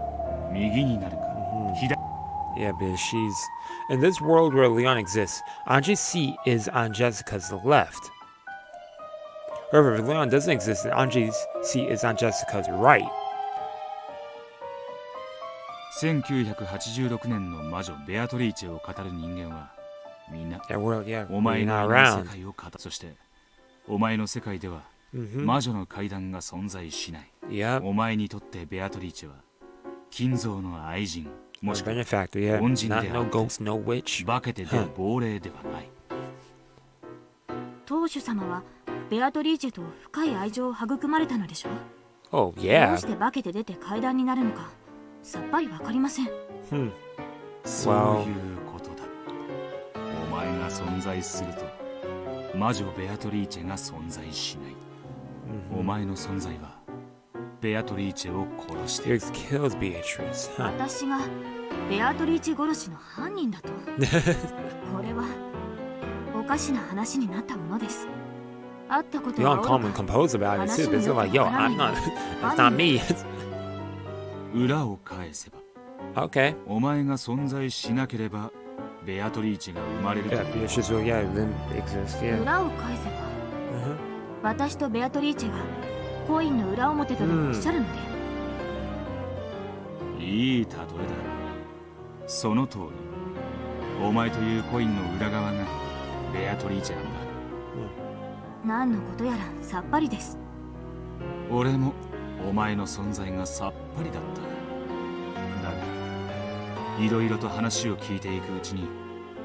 右になるか左。Yeah, but she's in this world where Leon exists. Anji's seat is on Jessica's left. However, if Leon doesn't exist, then Anji's seat is on Jessica's right. 1986年の魔女ベアトリーチェを語る人間はみんな yeah, お前の世界を語る。そしてお前の世界では魔女の階段が存在しない。お前にとってベアトリーチェは金蔵の愛人もしくは恩人であって化けて出る亡霊ではない。当主様はベアトリーチェと深い愛情を育まれたのでしょう。Oh, yeah. どうして化けて出て階段になるのかさっぱりわかりません。そういうことだ。お前が存在すると魔女ベアトリーチェが存在しない。お前の存在はベアトリーチェを殺している。私がベアトリーチェ殺しの犯人だとこれはおかしな話になったものです。会ったことは calm and composed about it too. They're like, yo, I'm not, it's not me. 裏を返せば Okay. お前が存在しなければベアトリーチェが生まれる。Yeah, Beatrice will, yeah, then exist, yeah. 裏を返せば、私とベアトリーチェがコインの裏表とでもおっしゃるので。いい例えだ。その通り。お前というコインの裏側がベアトリーチェなんだ。何のことやらさっぱりです。俺もお前の存在がさっぱりだった。だがいろいろと話を聞いていくうちに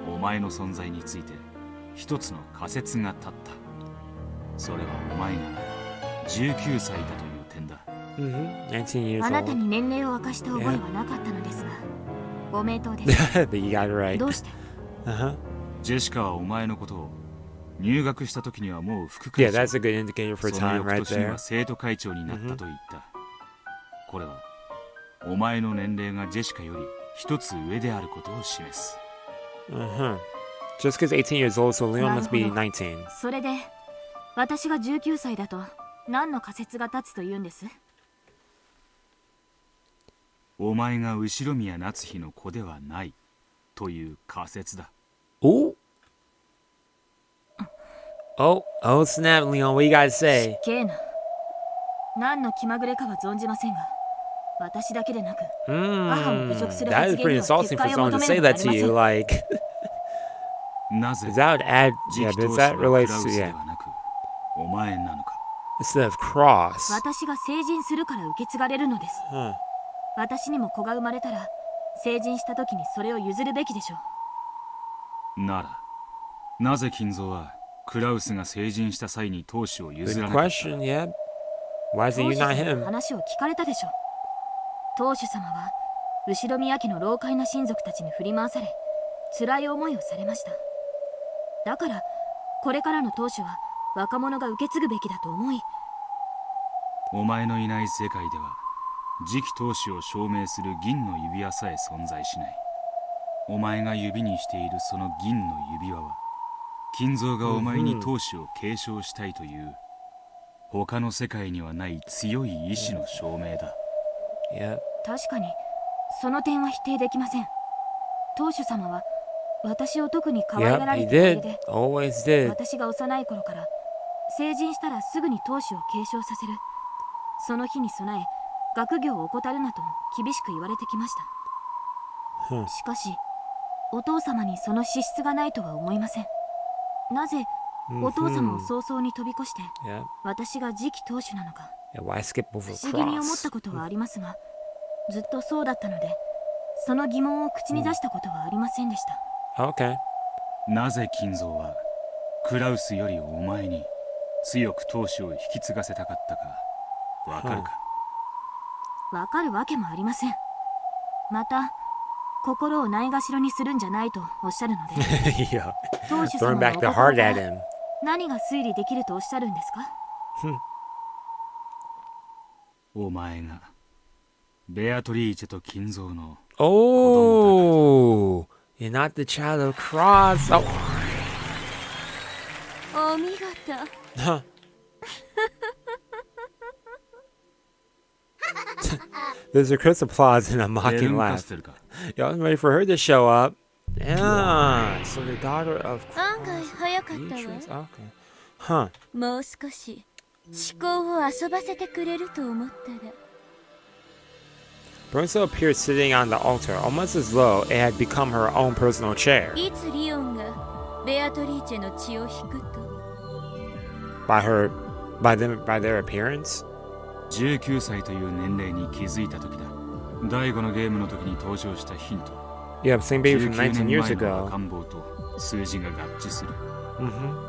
お前の存在について一つの仮説が立った。それはお前が19歳だという点だ。あなたに年齢を明かした覚えはなかったのですが、ご名答です。どうして？ジェシカはお前のことを入学した時にはもう副会長、その翌年には生徒会長になったと言った。これはお前の年齢がジェシカより一つ上であることを示す。Just because 18 years old, so Leon must be 19. それで私が19歳だと何の仮説が立つというんです？お前が後宮夏日の子ではないという仮説だ。Oh, snap, Leon, what you gotta say? 失敬な。何の気まぐれかは存じませんが、私だけでなく、母も侮辱する発言には撤回を求めるのでありません。Like, なぜ does that add? Yeah, does that relate to yeah? お前なのか。Instead of cross. 私が成人するから受け継がれるのです。私にも子が生まれたら、成人した時にそれを譲るべきでしょう。なら、なぜ金蔵はクラウスが成人した際に当主を譲らなかった？ Good question, yeah. Why is it you not him? 話を聞かれたでしょう。当主様は後宮家の老快な親族たちに振り回され、辛い思いをされました。だからこれからの当主は若者が受け継ぐべきだと思い。お前のいない世界では次期当主を証明する銀の指輪さえ存在しない。お前が指にしているその銀の指輪は金蔵がお前に当主を継承したいという他の世界にはない強い意志の証明だ。確かにその点は否定できません。当主様は私を特に可愛がられていて、私が幼い頃から成人したらすぐに当主を継承させる、その日に備え学業を怠るなと厳しく言われてきました。しかしお父様にその資質がないとは思いません。なぜお父様を早々に飛び越して私が次期当主なのか不思議に思ったことはありますが、ずっとそうだったのでその疑問を口に出したことはありませんでした。なぜ金蔵はクラウスよりお前に強く当主を引き継がせたかったかわかるか？わかるわけもありません。また心をないがしろにするんじゃないとおっしゃるので当主様のお心から何が推理できるとおっしゃるんですか？お前がベアトリーチェと金蔵のOh, you're not the child of Cross. Oh. お見事。There's a Chris applause and a mocking laugh. Yo, I was ready for her to show up. Yeah, so the daughter of Beatrice. Okay. Huh. もう少し思考を遊ばせてくれると思ったら。Bronzo appeared sitting on the altar, almost as though it had become her own personal chair. いつリオンがベアトリーチェの血を引くと By their appearance? 19歳という年齢に気づいた時だ。第5のゲームの時に登場したヒント。Yeah, same baby from 19 years 19年前の ago. 赤ん坊と数字が合致する。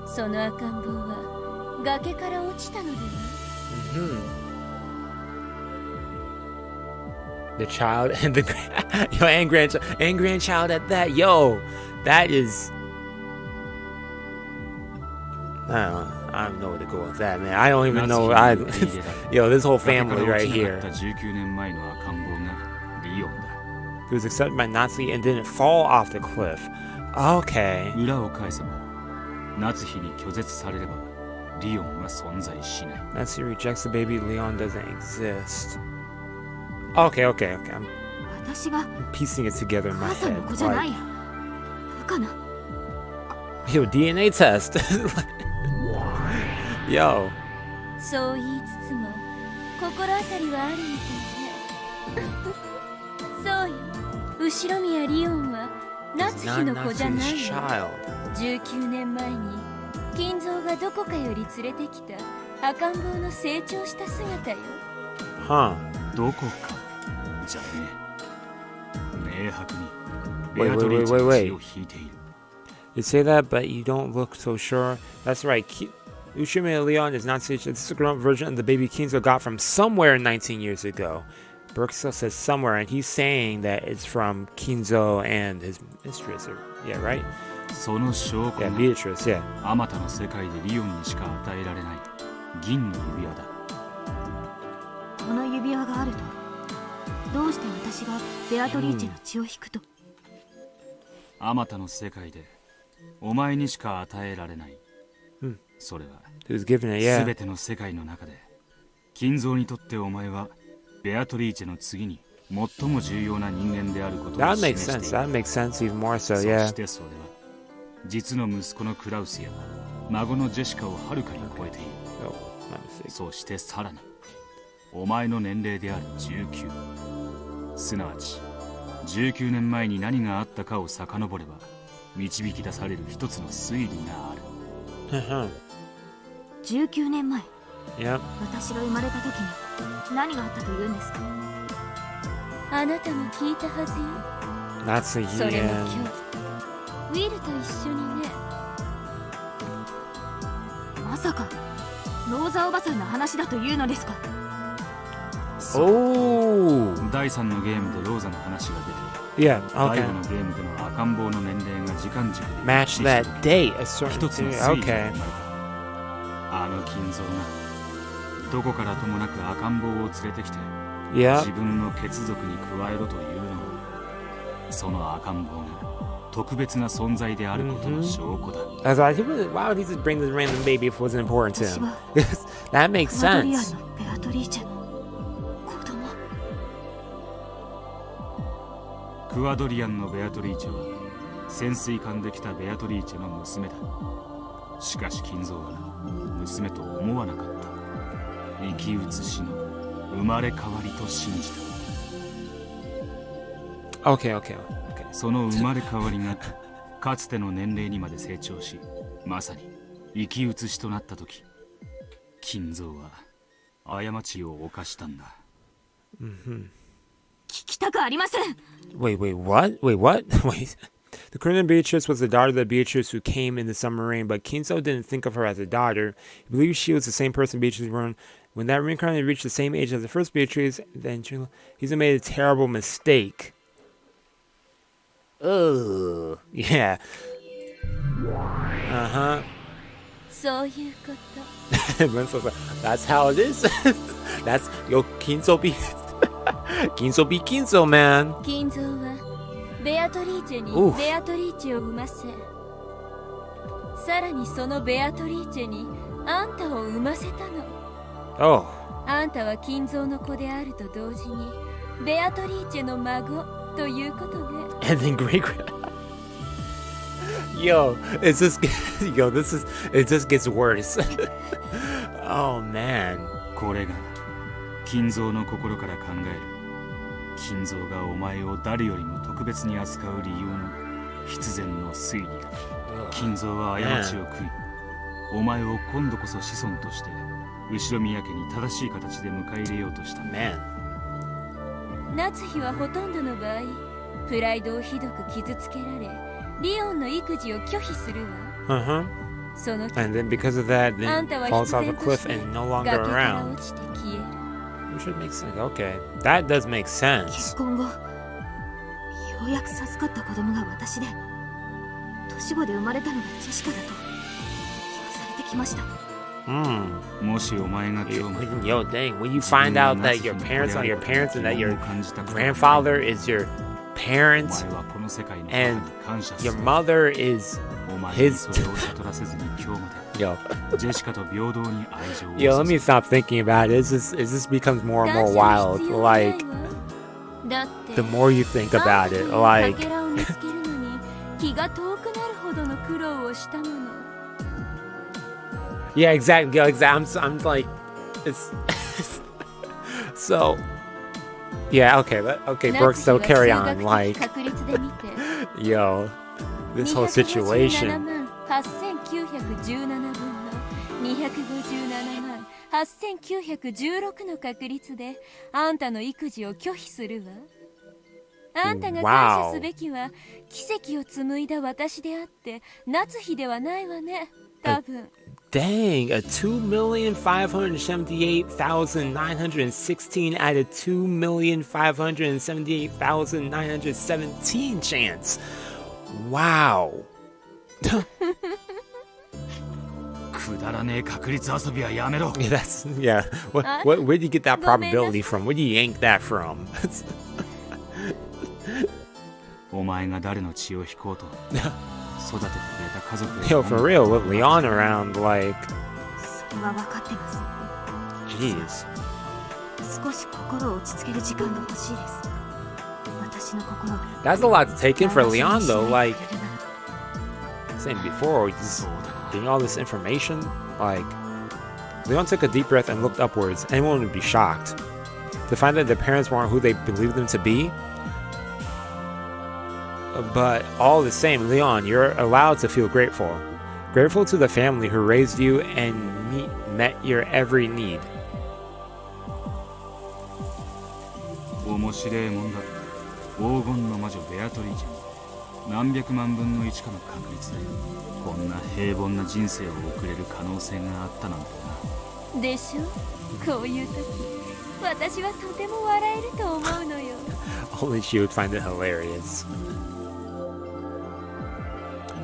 その赤ん坊は崖から落ちたのでは？ The child and the yo and grandchild at that. Yo, that is. I don't know where to go with that, man. I don't even know. Yo, this whole family right here. He was accepted by Nazi and didn't fall off the cliff. Okay. Nazi rejects the baby. Leon doesn't exist. Okay. I'm piecing it together in my head. Like, yo, DNA test. Yo. そう言いつつも心当たりはあるみたいね。そうよ、後ろ宮リオンは夏日の子じゃないの。19年前に金蔵がどこかより連れてきた赤ん坊の成長した姿よ。どこかじゃねえ。明白に Wait. You say that, but you don't look so sure. That's right. Ushiromiya Leon is not such. This is a grown version of the baby Kinzo got from somewhere 19 years ago. Berkso says somewhere, and he's saying that it's from Kinzo and his mistress. Yeah, right? Yeah, Beatrice, yeah. あまたの世界でリオンにしか与えられない銀の指輪だ。この指輪があると、どうして私がベアトリーチェの血を引くと？あまたの世界でお前にしか与えられない。それは全ての世界の中で金蔵にとってお前はベアトリーチェの次に最も重要な人間であることを示している。That makes sense even more so, そ yeah. してそれは実の息子のクラウスや孫のジェシカをはるかに超えている。そしてさらにお前の年齢である19、すなわち19年前に何があったかを遡れば導き出される一つの推理がある。19年前、 Yep. 私が生まれた時に何があったというんですか？あなたも聞いたはずよ。 That's a それも yeah. 今日ウィルと一緒にね。まさかローザおばさんの話だというのですか？Oh. 第3のゲームでローザの話が出て、 Yeah, 第 okay. 5のゲームでの赤ん坊の年齢が時間軸で Match that date. A certain 一つの date. 推理が Okay. 生まれた。あの金蔵がどこからともなく赤ん坊を連れてきて Yeah. 自分の血族に加えろというのもその赤ん坊が特別な存在であることの証拠だ。I was like, why would he just bring this random baby if it wasn't important to him? That makes sense. ベアトリーチェの子供。クワドリアンのベアトリーチェは潜水艦で来たベアトリーチェの娘だ。しかし金蔵は娘と思わなかった。生き写しの生まれ変わりと信じた。 Okay. その生まれ変わりがかつての年齢にまで成長し、まさに生き写しとなった時、金蔵は過ちを犯したんだ。聞きたくありません。 Wait, what? Wait. The Korean Beatrice was the daughter of the Beatrice who came in the submarine, but Kinzo didn't think of her as a daughter. He believed she was the same person Beatrice run. When that reincarnated reached the same age as the first Beatrice, then he's made a terrible mistake. Ugh. Yeah. Uh-huh. そういうこと。That's how it is. That's yo Kinzo be Kinzo, man. 金蔵はベアトリーチェにベアトリーチェを産ませ、さらにそのベアトリーチェにあんたを産ませたの。Oh. あんたは金蔵の子であると同時にベアトリーチェの孫ということね。And then great. It just gets worse. Oh man. これが金蔵の心から考える金蔵がお前を誰よりも特別に扱う理由の必然の推理だ。金蔵は過ちを悔い、お前を今度こそ子孫として後ろ宮家に正しい形で迎え入れようとした。夏日はほとんどの場合プライドをひどく傷つけられリオンの育児を拒否するわ。その And then because of that, then falls off a cliff and no longer around. 落ちて消える。 Which would make sense. Okay, that does make sense. 結婚後ようやく授かった子供が私で、年子で生まれたのがジェシカだと聞かされてきました。もしお前が今日 Yo, dang, when you find out that your parents are your parents and that your grandfather is your parent and your mother is his. Yo, let me stop thinking about it. It just becomes more and more wild. Like, the more you think about it, like. 気が遠くなるほどの苦労をしたもの。 Yeah, exactly. I'm like, it's so. Yeah, okay, Brooke, so carry on. Like, yo, this whole situation. 257,8916の確率であんたの育児を拒否するわ。あんたが感謝すべきは奇跡を紡いだ私であって夏日ではないわね、多分。 Dang, a 2,578,916 out of 2,578,917 chance. Wow. くだらねえ確率遊びはやめろ。 Yeah. Where do you get that probability from? Where do you yank that from? お前が誰の血を引こうと育ててくれた家族。 Yo, for real, with Leon around, like. それは分かってます。 Jeez. 少し心を落ち着ける時間が欲しいです。私の心を。 That's a lot to take in for Leon, though. Like, saying before, just getting all this information. Like, Leon took a deep breath and looked upwards. Anyone would be shocked to find that their parents weren't who they believed them to be. But all the same, Leon, you're allowed to feel grateful. Grateful to the family who raised you and met your every need. 面白いもんだ。黄金の魔女ベアトリーチェに何百万分の1かの確率でこんな平凡な人生を送れる可能性があったなんてな。でしょ？こういう時、私はとても笑えると思うのよ。 Only she would find it hilarious.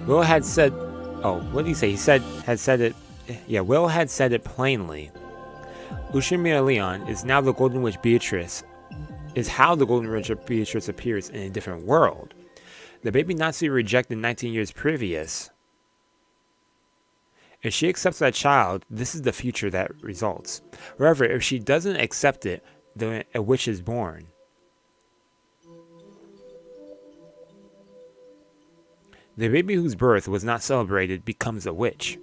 Will had said, oh, what did he say? He had said it Will had said it plainly. Ushimiya Leon is now the Golden Witch Beatrice. Is how the Golden Witch Beatrice appears in a different world. The baby Nazi rejected 19 years previous. If she accepts that child, this is the future that results. However, if she doesn't accept it, then a witch is born. The baby whose birth was not celebrated becomes a witch.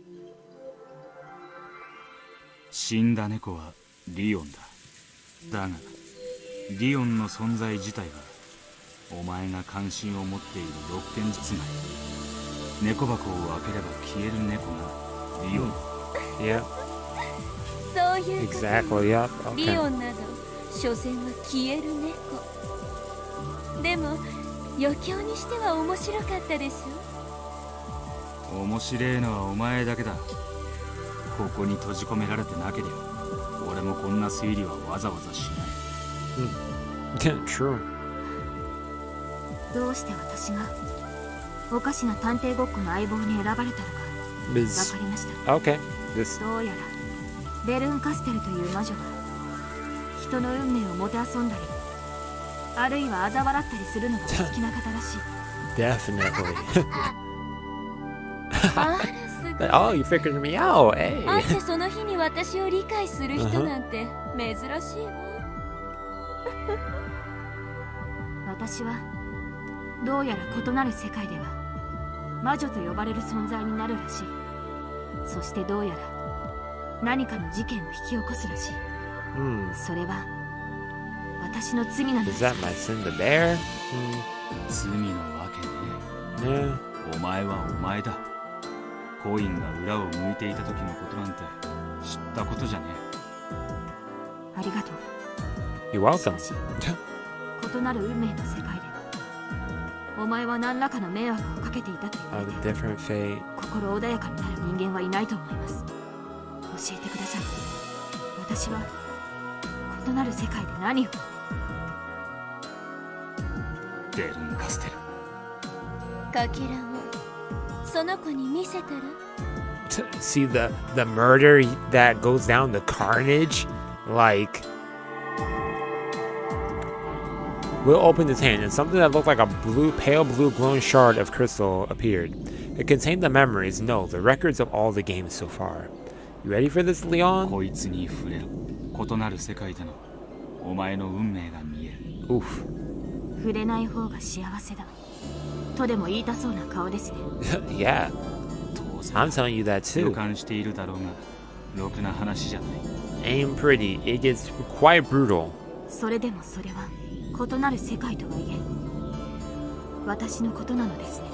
死んだ猫はリオンだ。だが、リオンの存在自体は、お前が関心を持っている六剣術内。猫箱を開ければ消える猫がリオン。Yeah. そういうこと。 Exactly. Yep. リ Okay. オンなど所詮は消える猫。でも余興にしては面白かったでしょ。面白いのはお前だけだ。ここに閉じ込められてなければ、俺もこんな推理はわざわざしない。True. どうして私がおかしな探偵ごっこの相棒に選ばれたのかわかりました。 Okay. This. どうやらベルンカステルという魔女が人の運命をもてあそんだり、あるいは嘲笑ったりするのがお好きな方らしい。Definitely. あらすごい。 Oh, you figured me out. Hey. あんたその日に私を理解する人なんて珍しいわ。私はどうやら異なる世界では魔女と呼ばれる存在になるらしい。そしてどうやら何かの事件を引き起こすらしい。それは私の罪なので Is す。 that my sin, the bear? 罪のわけね。 Yeah. お前はお前だ。コインが裏を向いていた時のことなんて知ったことじゃねありがとう。 You're welcome. しかし異なる運命の世界でお前は何らかの迷惑をかけていたと言わ A れて different fate. 心穏やかになる人間はいないと思います。教えてください。私は異なる世界で何を。え。ベルンカステル。かけらをその子に見せたら。 See the murder that goes down, the carnage. Like, Will opened his hand, and something that looked like a pale blue glowing shard of crystal appeared. It contained the memories, no, the records of all the games so far. You ready for this, Leon? こいつに触れろ。異なる世界でのお前の運命が見える。 Oof. 触れない方が幸せだとでも言いたそうな顔ですね。Yeah. 当 I'm 然 telling you that 予 too. 感しているだろうが、ろくな話じゃない。 Ain't pretty. It gets quite brutal. それでもそれは異なる世界とはいえ私のことなのですね。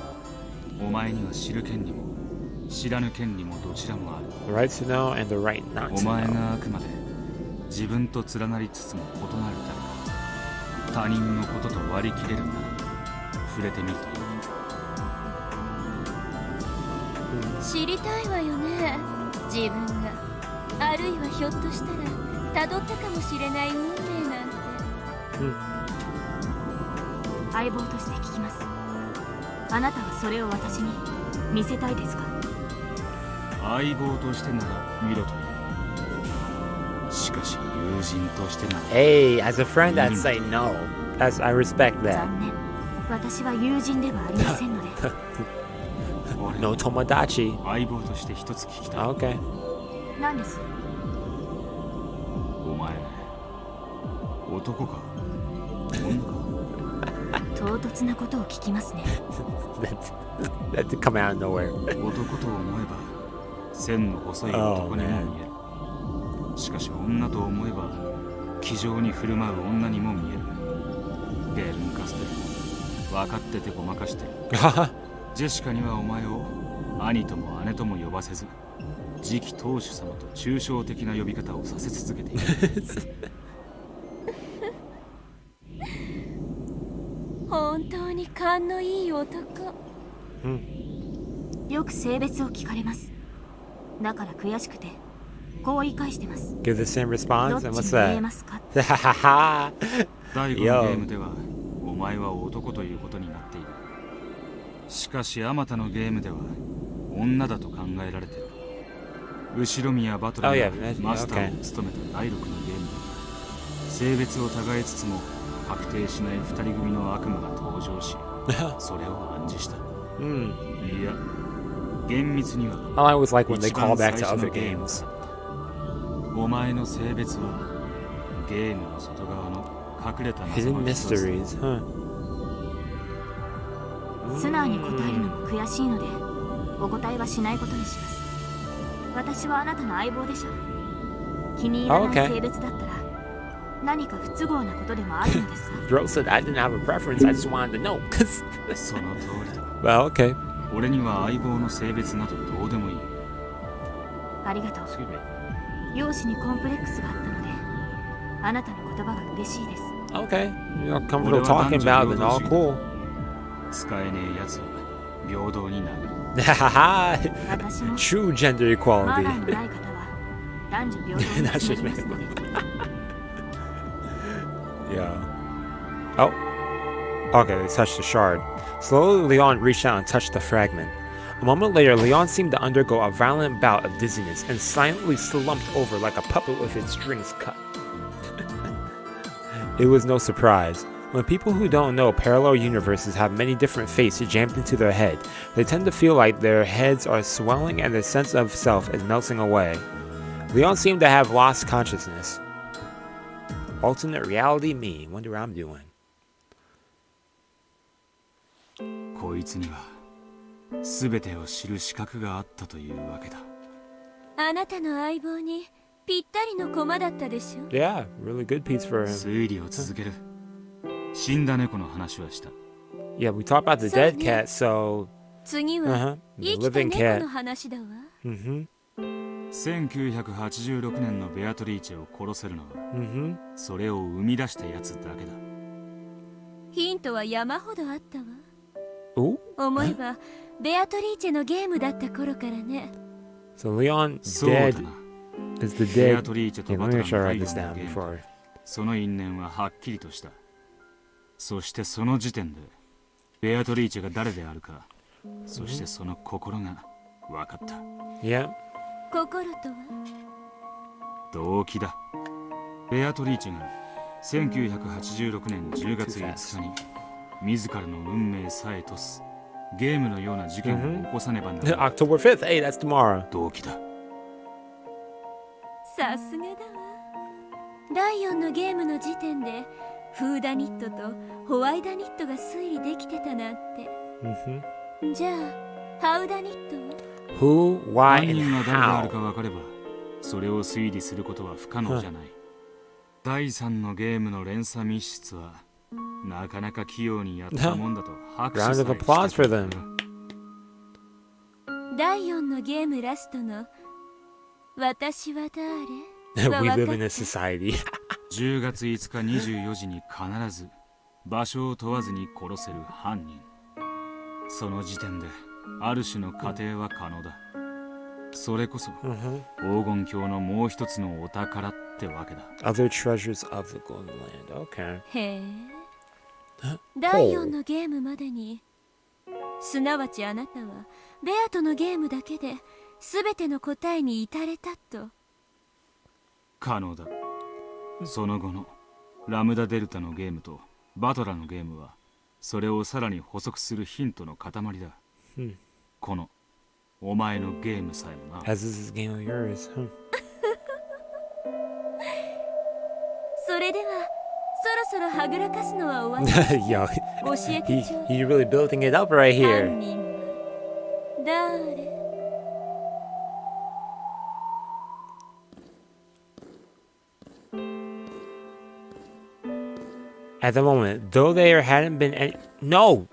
お前には知る権利も知らぬ権利もどちらもある。 The right to know and the right not お to 前 know. があくまで自分と連なりつつも異なる誰か他人のことと割り切れるなら触れてみるといい。知りたいわよね。自分があるいはひょっとしたら辿ったかもしれない運命なんて。相棒として聞きます。あなたはそれを私に見せたいですか。相棒としてなら見ろという。しかし友人としてなら Hey, as a friend, I'd say no. As I respect that. 残念。私は友人ではありませんので。俺 No Tomodachi. 相棒として一つ聞きたい。 Okay. 何です。お前男か女か。唐突なことを聞きますね。That did come out of nowhere. 男と思えば線の細い男にも見える。しかし女と思えば気丈に振る舞う女にも見える。ベルンカステル、分かっててごまかしてる。ジェシカにはお前を兄とも姉とも呼ばせず、次期当主様と抽象的な呼び方をさせ続けている。本当に勘のいい男。よく性別を聞かれます。だから悔しくてこう言い返してます。 Give the same ど response. っち And に what's 見え that? ますか。第5のゲームではお前は男ということになっている。しかしあまたのゲームでは女だと考えられている。Ushiromiya バトラ Oh, ー yeah, がマスターを務めた第6のゲームで性別を違えつつも確定しない2人組の悪魔が登場しそれを暗示した。いや厳密には I always like when they 一 call 番 back 最 to 初 other のゲーム games. だったお前の性別はゲームの外側の隠れた謎 Hidden の一つだ mysteries, huh? 素直に答えるのも悔しいのでお答えはしないことにします。私はあなたの相棒でしょ。気に入らない性別だったら何か不都合なことでもあるのですか？ Bro said I didn't have a preference, I just wanted to know. その通りだ。 Well, okay. 俺には相棒の性別などどうでもいい。ありがとう。容姿にコンプレックスがあったのであなたの言葉が嬉しいです。 Okay. You're comfortable talking about it, all cool. 使えねえやつは平等に殴る。私も True gender マ equality. ナーのない方は男女平等に That's つ just なぎます me. ので。 Yeah. Oh. Okay, they touched the shard. Slowly, Leon reached out and touched the fragment. A moment later, Leon seemed to undergo a violent bout of dizziness and silently slumped over like a puppet with its strings cut. It was no surprise. When people who don't know parallel universes have many different fates jammed into their head, they tend to feel like their heads are swelling and their sense of self is melting away. Leon seemed to have lost consciousness. Alternate reality me. Wonder what I'm doing. こいつには全てを知る資格があったというわけだ。あなたの相棒にぴったりの駒だったでしょ。 Yeah, really good piece for him. 推理を続ける。死んだ猫の話はした。Yeah, we talked about the dead cat, so 次は the 生きた living 猫 cat. の話だわ。 1986年のベアトリーチェを殺せるのは、それを生み出したやつだけだ。ヒントは山ほどあったわ。 Ooh. 思えばベアトリーチェのゲームだった頃からね。 So Leon そうだ dead な。 is the ベア dead. トリーチェと Yeah, バ let ト me ラ make sure I の write this 太陽 down のゲーム before. その因縁ははっきりとした。そしてその時点でベアトリーチェが誰であるか、そしてその心が分かった。 Yeah. 心とは動機だ。ベアトリーチェが1986年10月5日に自らの運命さえとすゲームのような事件を起こさねばならない October 5th. Hey, that's tomorrow. 動機だ。さすがだわ。第4のゲームの時点でフーダニットとホワイダニットが推理できてたなんて。じゃあハウダニットは Who, why, 犯 and 人が誰であるか how? 分かればそれを推理することは不可能じゃない。第3のゲームの連鎖密室はなかなか器用にやったもんだと拍手 Round さ of え applause して for くれ them. る。第4のゲームラストの私は誰 We live in a society. 10月5日24時に必ず場所を問わずに殺せる犯人。その時点である種の過程は可能だ。それこそ黄金鏡のもう一つのお宝ってわけだ。 Other treasures of the Golden Land. Okay. へえ。第4のゲームまでにすなわちあなたはベアとのゲームだけで全ての答えに至れたと。可能だ。その後のラムダデルタのゲームとバトラのゲームはそれをさらに補足するヒントの塊だ。このお前のゲームさえもな。 As is this game of yours. それではそろそろはぐらかすのは終わり。 Yo, 教えてちょうだい。 he's really building it up right here. 犯人は誰？ At the moment, though there hadn't been any... No!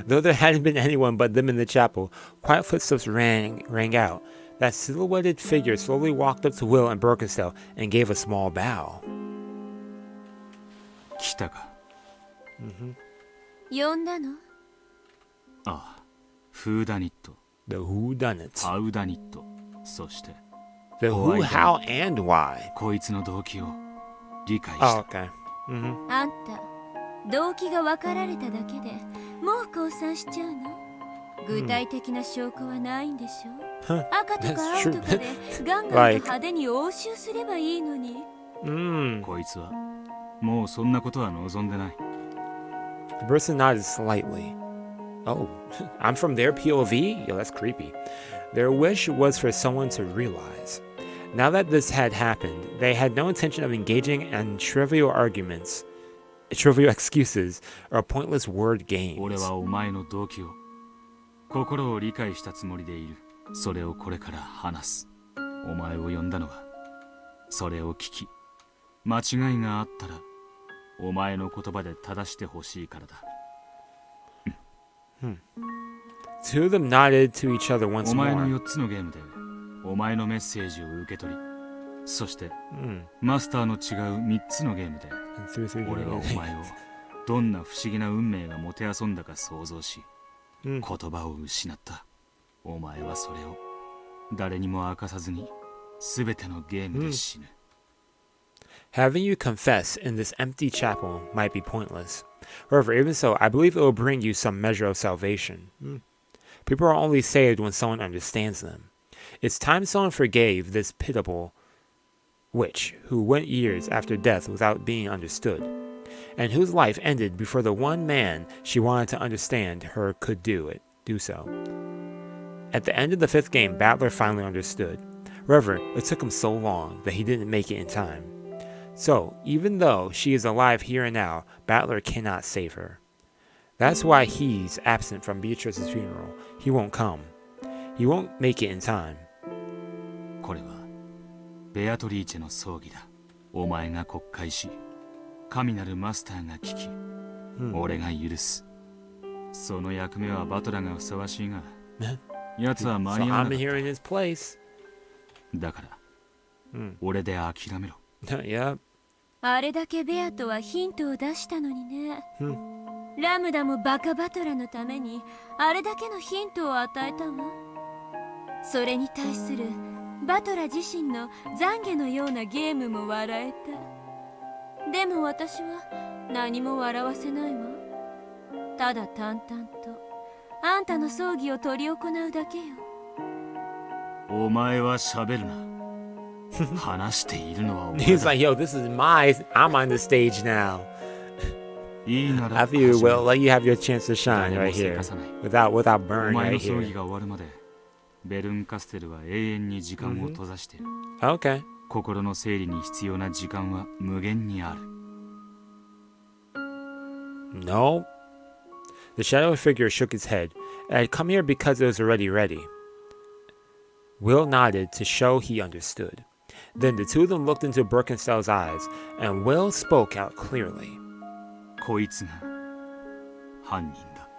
Though there hadn't been anyone but them in the chapel, quiet footsteps rang out. That silhouetted figure slowly walked up to Will and Birkenstell and gave a small bow. 来たか。呼んだの？ああ、フーダニット、 The whodunit. ハウダニット、そして The who, how, and why. こいつの動機を理解した。 Oh, okay. あんた動機が分かられただけでもう降参しちゃうの？具体的な証拠はないんでしょ？ Huh, 赤とか that's 青 true. とかでガンガンと Like- 派手に応酬すればいいのに。こいつはもうそんなことは望んでない。 The person nodded slightly. Oh, I'm from their POV? Yo, that's creepy. Their wish was for someone to realize. Now that this had happened, they had no intention of engaging in trivial arguments, trivial excuses, or pointless word 俺 games. はお前の動機を心を理解したつもりでいる。それをこれから話す。お前を呼んだのはそれを聞き、間違いがあったらお前の言葉で正してほしいからだ。Two of them nodded to each other once お前の more. 4つのゲームでお前のメッセージを受け取り、そして Mm. マスターの違う3つのゲームで And through 俺はお前をどんな不思議な運命がもてあそんだか想像し、言葉を失った。お前はそれを誰にも明かさずに全てのゲームで死ぬ。 Having you confess in this empty chapel might be pointless. However, even so, I believe it will bring you some measure of salvation. People are only saved when someone understands them. It's time someone forgave this pitiable witch who went years after death without being understood, and whose life ended before the one man she wanted to understand her could do so. At the end of the 5th game, Battler finally understood. However, it took him so long that he didn't make it in time. So, even though she is alive here and now, Battler cannot save her. That's why he's absent from Beatrice's funeral. He won't come. He won't make it in time. これはベアトリーチェの葬儀だ。お前が告解し、神なるマスターが聞き、俺が許す。その役目はバトラがふさわしいが、奴は間 So に合わ I'm なかっ here in his place. た。だから、俺で諦めろ。Yep. あれだけベアとはヒントを出したのにね。ラムダもバカバトラのためにあれだけのヒントを与えたわ。それに対するバトラ自身の懺悔のようなゲームも笑えた。でも私は何も笑わせないわ。ただ淡々とあんたの葬儀を執り行うだけよ。お前は喋るな。話しているのはお前 He's だ。 like, yo, this is I'm on the stage now. いいなら After you 始め will ろ。 let you have your chance to shine right here. Without お burn 前 right の葬儀 here. が終わるまで、ベルンカステルは永遠に時間を閉ざしてる。 Okay. 心の整理に必要な時間は無限にある。 No. The shadowy figure shook his head. I had come here because it was already ready. Will nodded to show he understood. Then the two of them looked into Birkenstell's eyes, and Will spoke out clearly. こいつが犯人だ。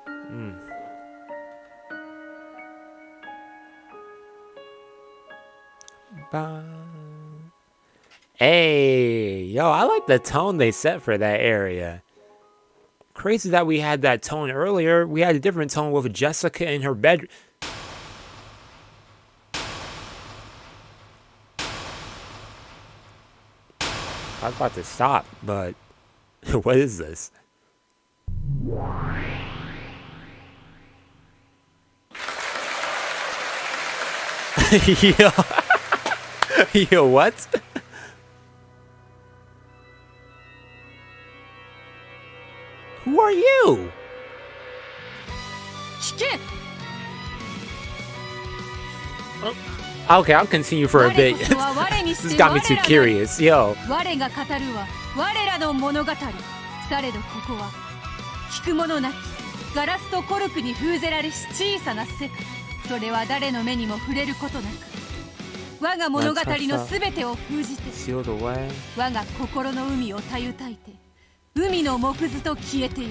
Hey, yo, I like the tone they set for that area. Crazy that we had that tone earlier. We had a different tone with Jessica in her bedroom. I was about to stop, but what is this? Yo. Yo, what? Who are you? Okay, I'll continue for a bit. This got me too curious. Yo. 我が語るは我らの物語。されどここは聞くものなきガラスとコルクに封ぜられし小さな世界。それは誰の目にも触れることなく、我が物語のすべてを封じて、 Sealed away. 我が心の海をたゆたいて、海の木図と消えていく。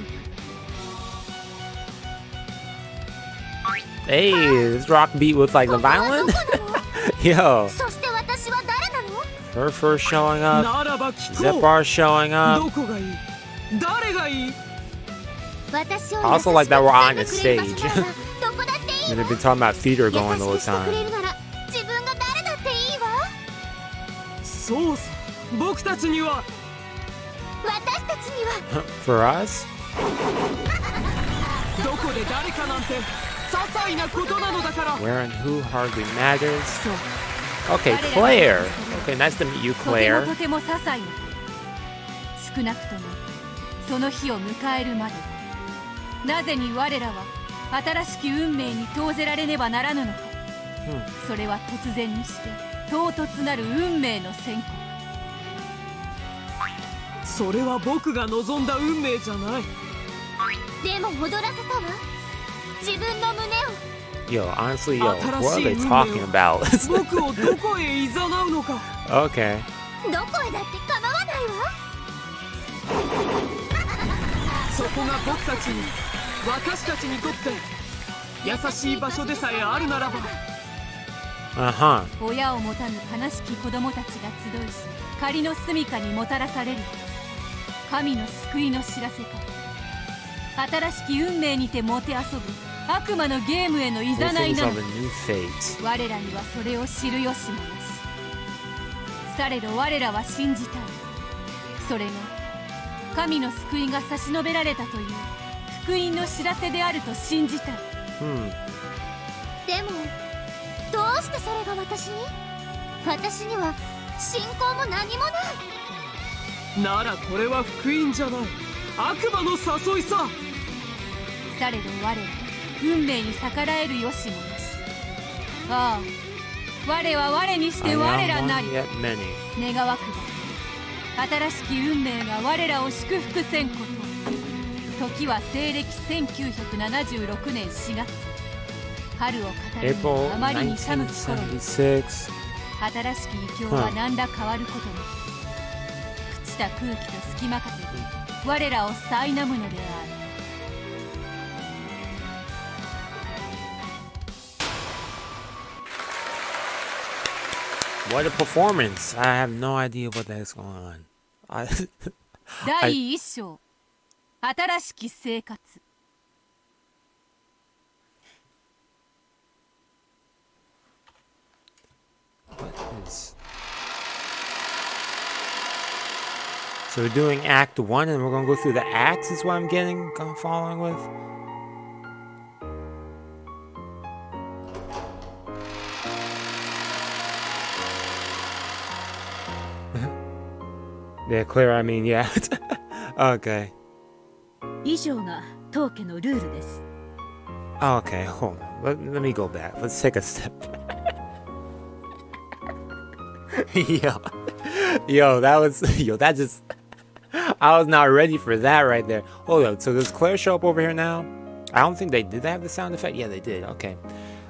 Hey, this rock beat with like the violin? Yo. そして私は誰なの？ Her first showing up. ならば聞こう。 Zepar showing up. どこがいい？誰がいい？私を I also like that we're on the 優しく包ん stage. でくれる場所ならどこだっていい They've わ。 been talking about theater 優 going the し whole くしてくれ time. るなら自分が誰だっていいわ。そうさ。僕たちには。私たちには For us? どこで誰かなんて Where and who hardly matters. Okay, Claire. Okay, nice to meet you, Claire. とても些細な少なくともその日を迎えるまでなぜに我らは新しき運命に投ぜられねばならぬのか、それは突然にして唐突なる運命の宣告。それは僕が望んだ運命じゃない。でも踊らせたわ、自分の胸を。 Yo, honestly, yo, what are they talking about? 僕をどこへ誘うのか。Okay. どこへだって構わないわ。そこが僕たちに、私たちにとって優しい場所でさえあるならば。親を持たぬ悲しき子供たちが集いし、仮の住処にもたらされる神の救いの知らせか、新しき運命にてもてあそぶ悪魔のゲームへのいざないなの。我らにはそれを知る由もなし。されど我らは信じたい。それが神の救いが差し伸べられたという福音の知らせであると信じたい。でもどうしてそれが私に？私には信仰も何もない。ならこれは福音じゃない、悪魔の誘いさ。されど我ら運命に逆らえる由もなし。ああ、我は我にして我らなり。願わくば新しき運命が我らを祝福せんこと。時は西暦1976年4月。春を語るのはあまりに寒き頃に、新しき異境は何ら変わることなく、朽ちた空気と隙間風で我らを苛むのである。What a performance! I have no idea what the heck's going on. 第一章、新しき生活。So we're doing Act 1 and we're going to go through the acts is what I'm following with. Yeah, clear, I mean, yeah. Okay. 以上が当家のルールです。 Okay, hold on. Let me go back. Let's take a step. Yo, that just... I was not ready for that right there. Hold up, so does Claire show up over here now? I don't think they did. They have the sound effect? Yeah, they did. Okay.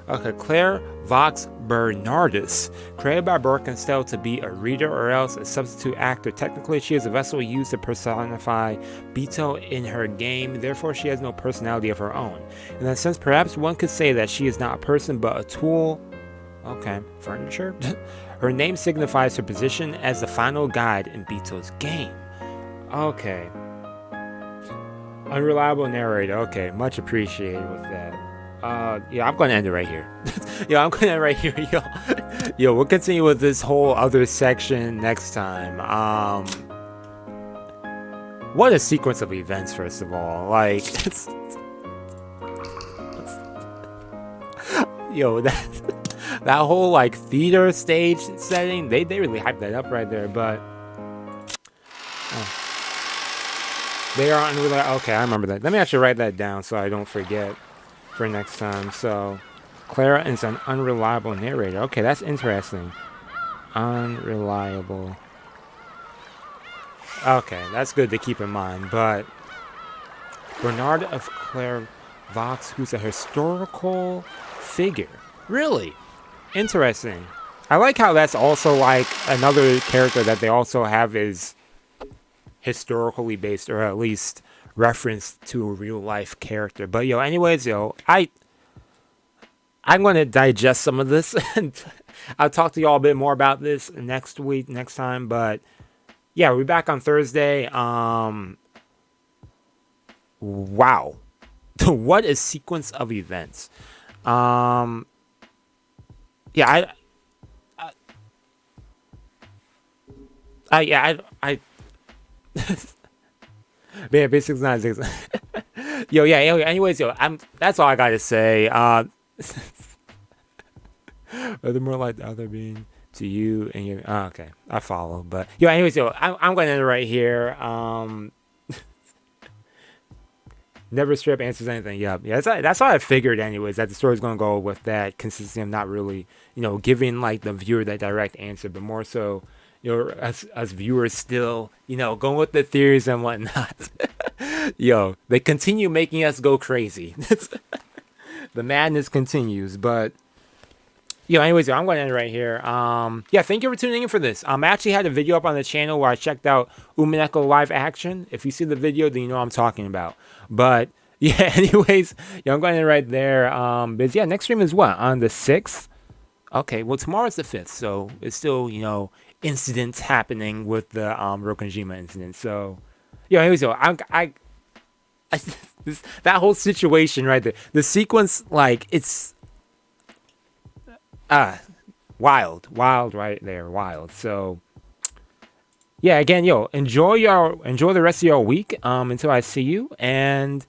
Okay, Claire Vox Bernardus, created by Birkenstell to be a reader or else a substitute actor. Technically, she is a vessel used to personify Bito in her game, therefore she has no personality of her own. In that sense, perhaps one could say that she is not a person but a tool. Okay, furniture? Her name signifies her position as the final guide in Bito's game. Okay. Unreliable narrator. Okay, much appreciated with that. Yeah, I'm gonna end it right here. I'm gonna end it right here. Yo, we'll continue with this whole other section next time. What a sequence of events, first of all. Like, yo, that whole like theater stage setting, they really hyped that up right there. But they are unreliable. Okay, I remember that. Let me actually write that down so I don't forget for next time. So Clara is an unreliable narrator. Okay, that's interesting. Unreliable. Okay, that's good to keep in mind. But Bernard of Claire Vox, who's a historical figure. Really interesting. I like how that's also like another character that they also have is historically based, or at least reference to a real life character. But yo, anyways, yo, I'm gonna digest some of this and I'll talk to y'all a bit more about this next time. But yeah, we'll be back on Thursday. Wow. What a sequence of events. Yeah, I Man, basically not Yo, yeah. Anyways, yo, that's all I gotta say. Are they more like the other being to you and your? Oh, okay, I follow. But yo, anyways, yo, I'm going to end it right here. Never strip answers anything. Yeah. That's how I figured, anyways, that the story's gonna go with that consistency of not really, giving like the viewer that direct answer, but more so, us viewers still, going with the theories and whatnot. Yo, they continue making us go crazy. The madness continues, but. Anyways, I'm going to end it right here. Thank you for tuning in for this. I actually had a video up on the channel where I checked out Umineko live action. If you see the video, then you know what I'm talking about. But, anyways, I'm going to end it right there. But, next stream is what? On the 6th? Okay, well, tomorrow's the 5th, so it's still, incidents happening with the Rokkenjima incident. So, anyways, that whole situation right there, the sequence, like, it's... wild right there, wild. So again, enjoy the rest of your week until I see you, and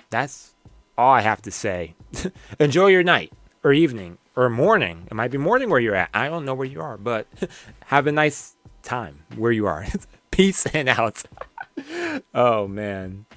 that's all I have to say. Enjoy your night or evening or morning. It might be morning where you're at. I don't know where you are, but have a nice time where you are. Peace and out. Oh man.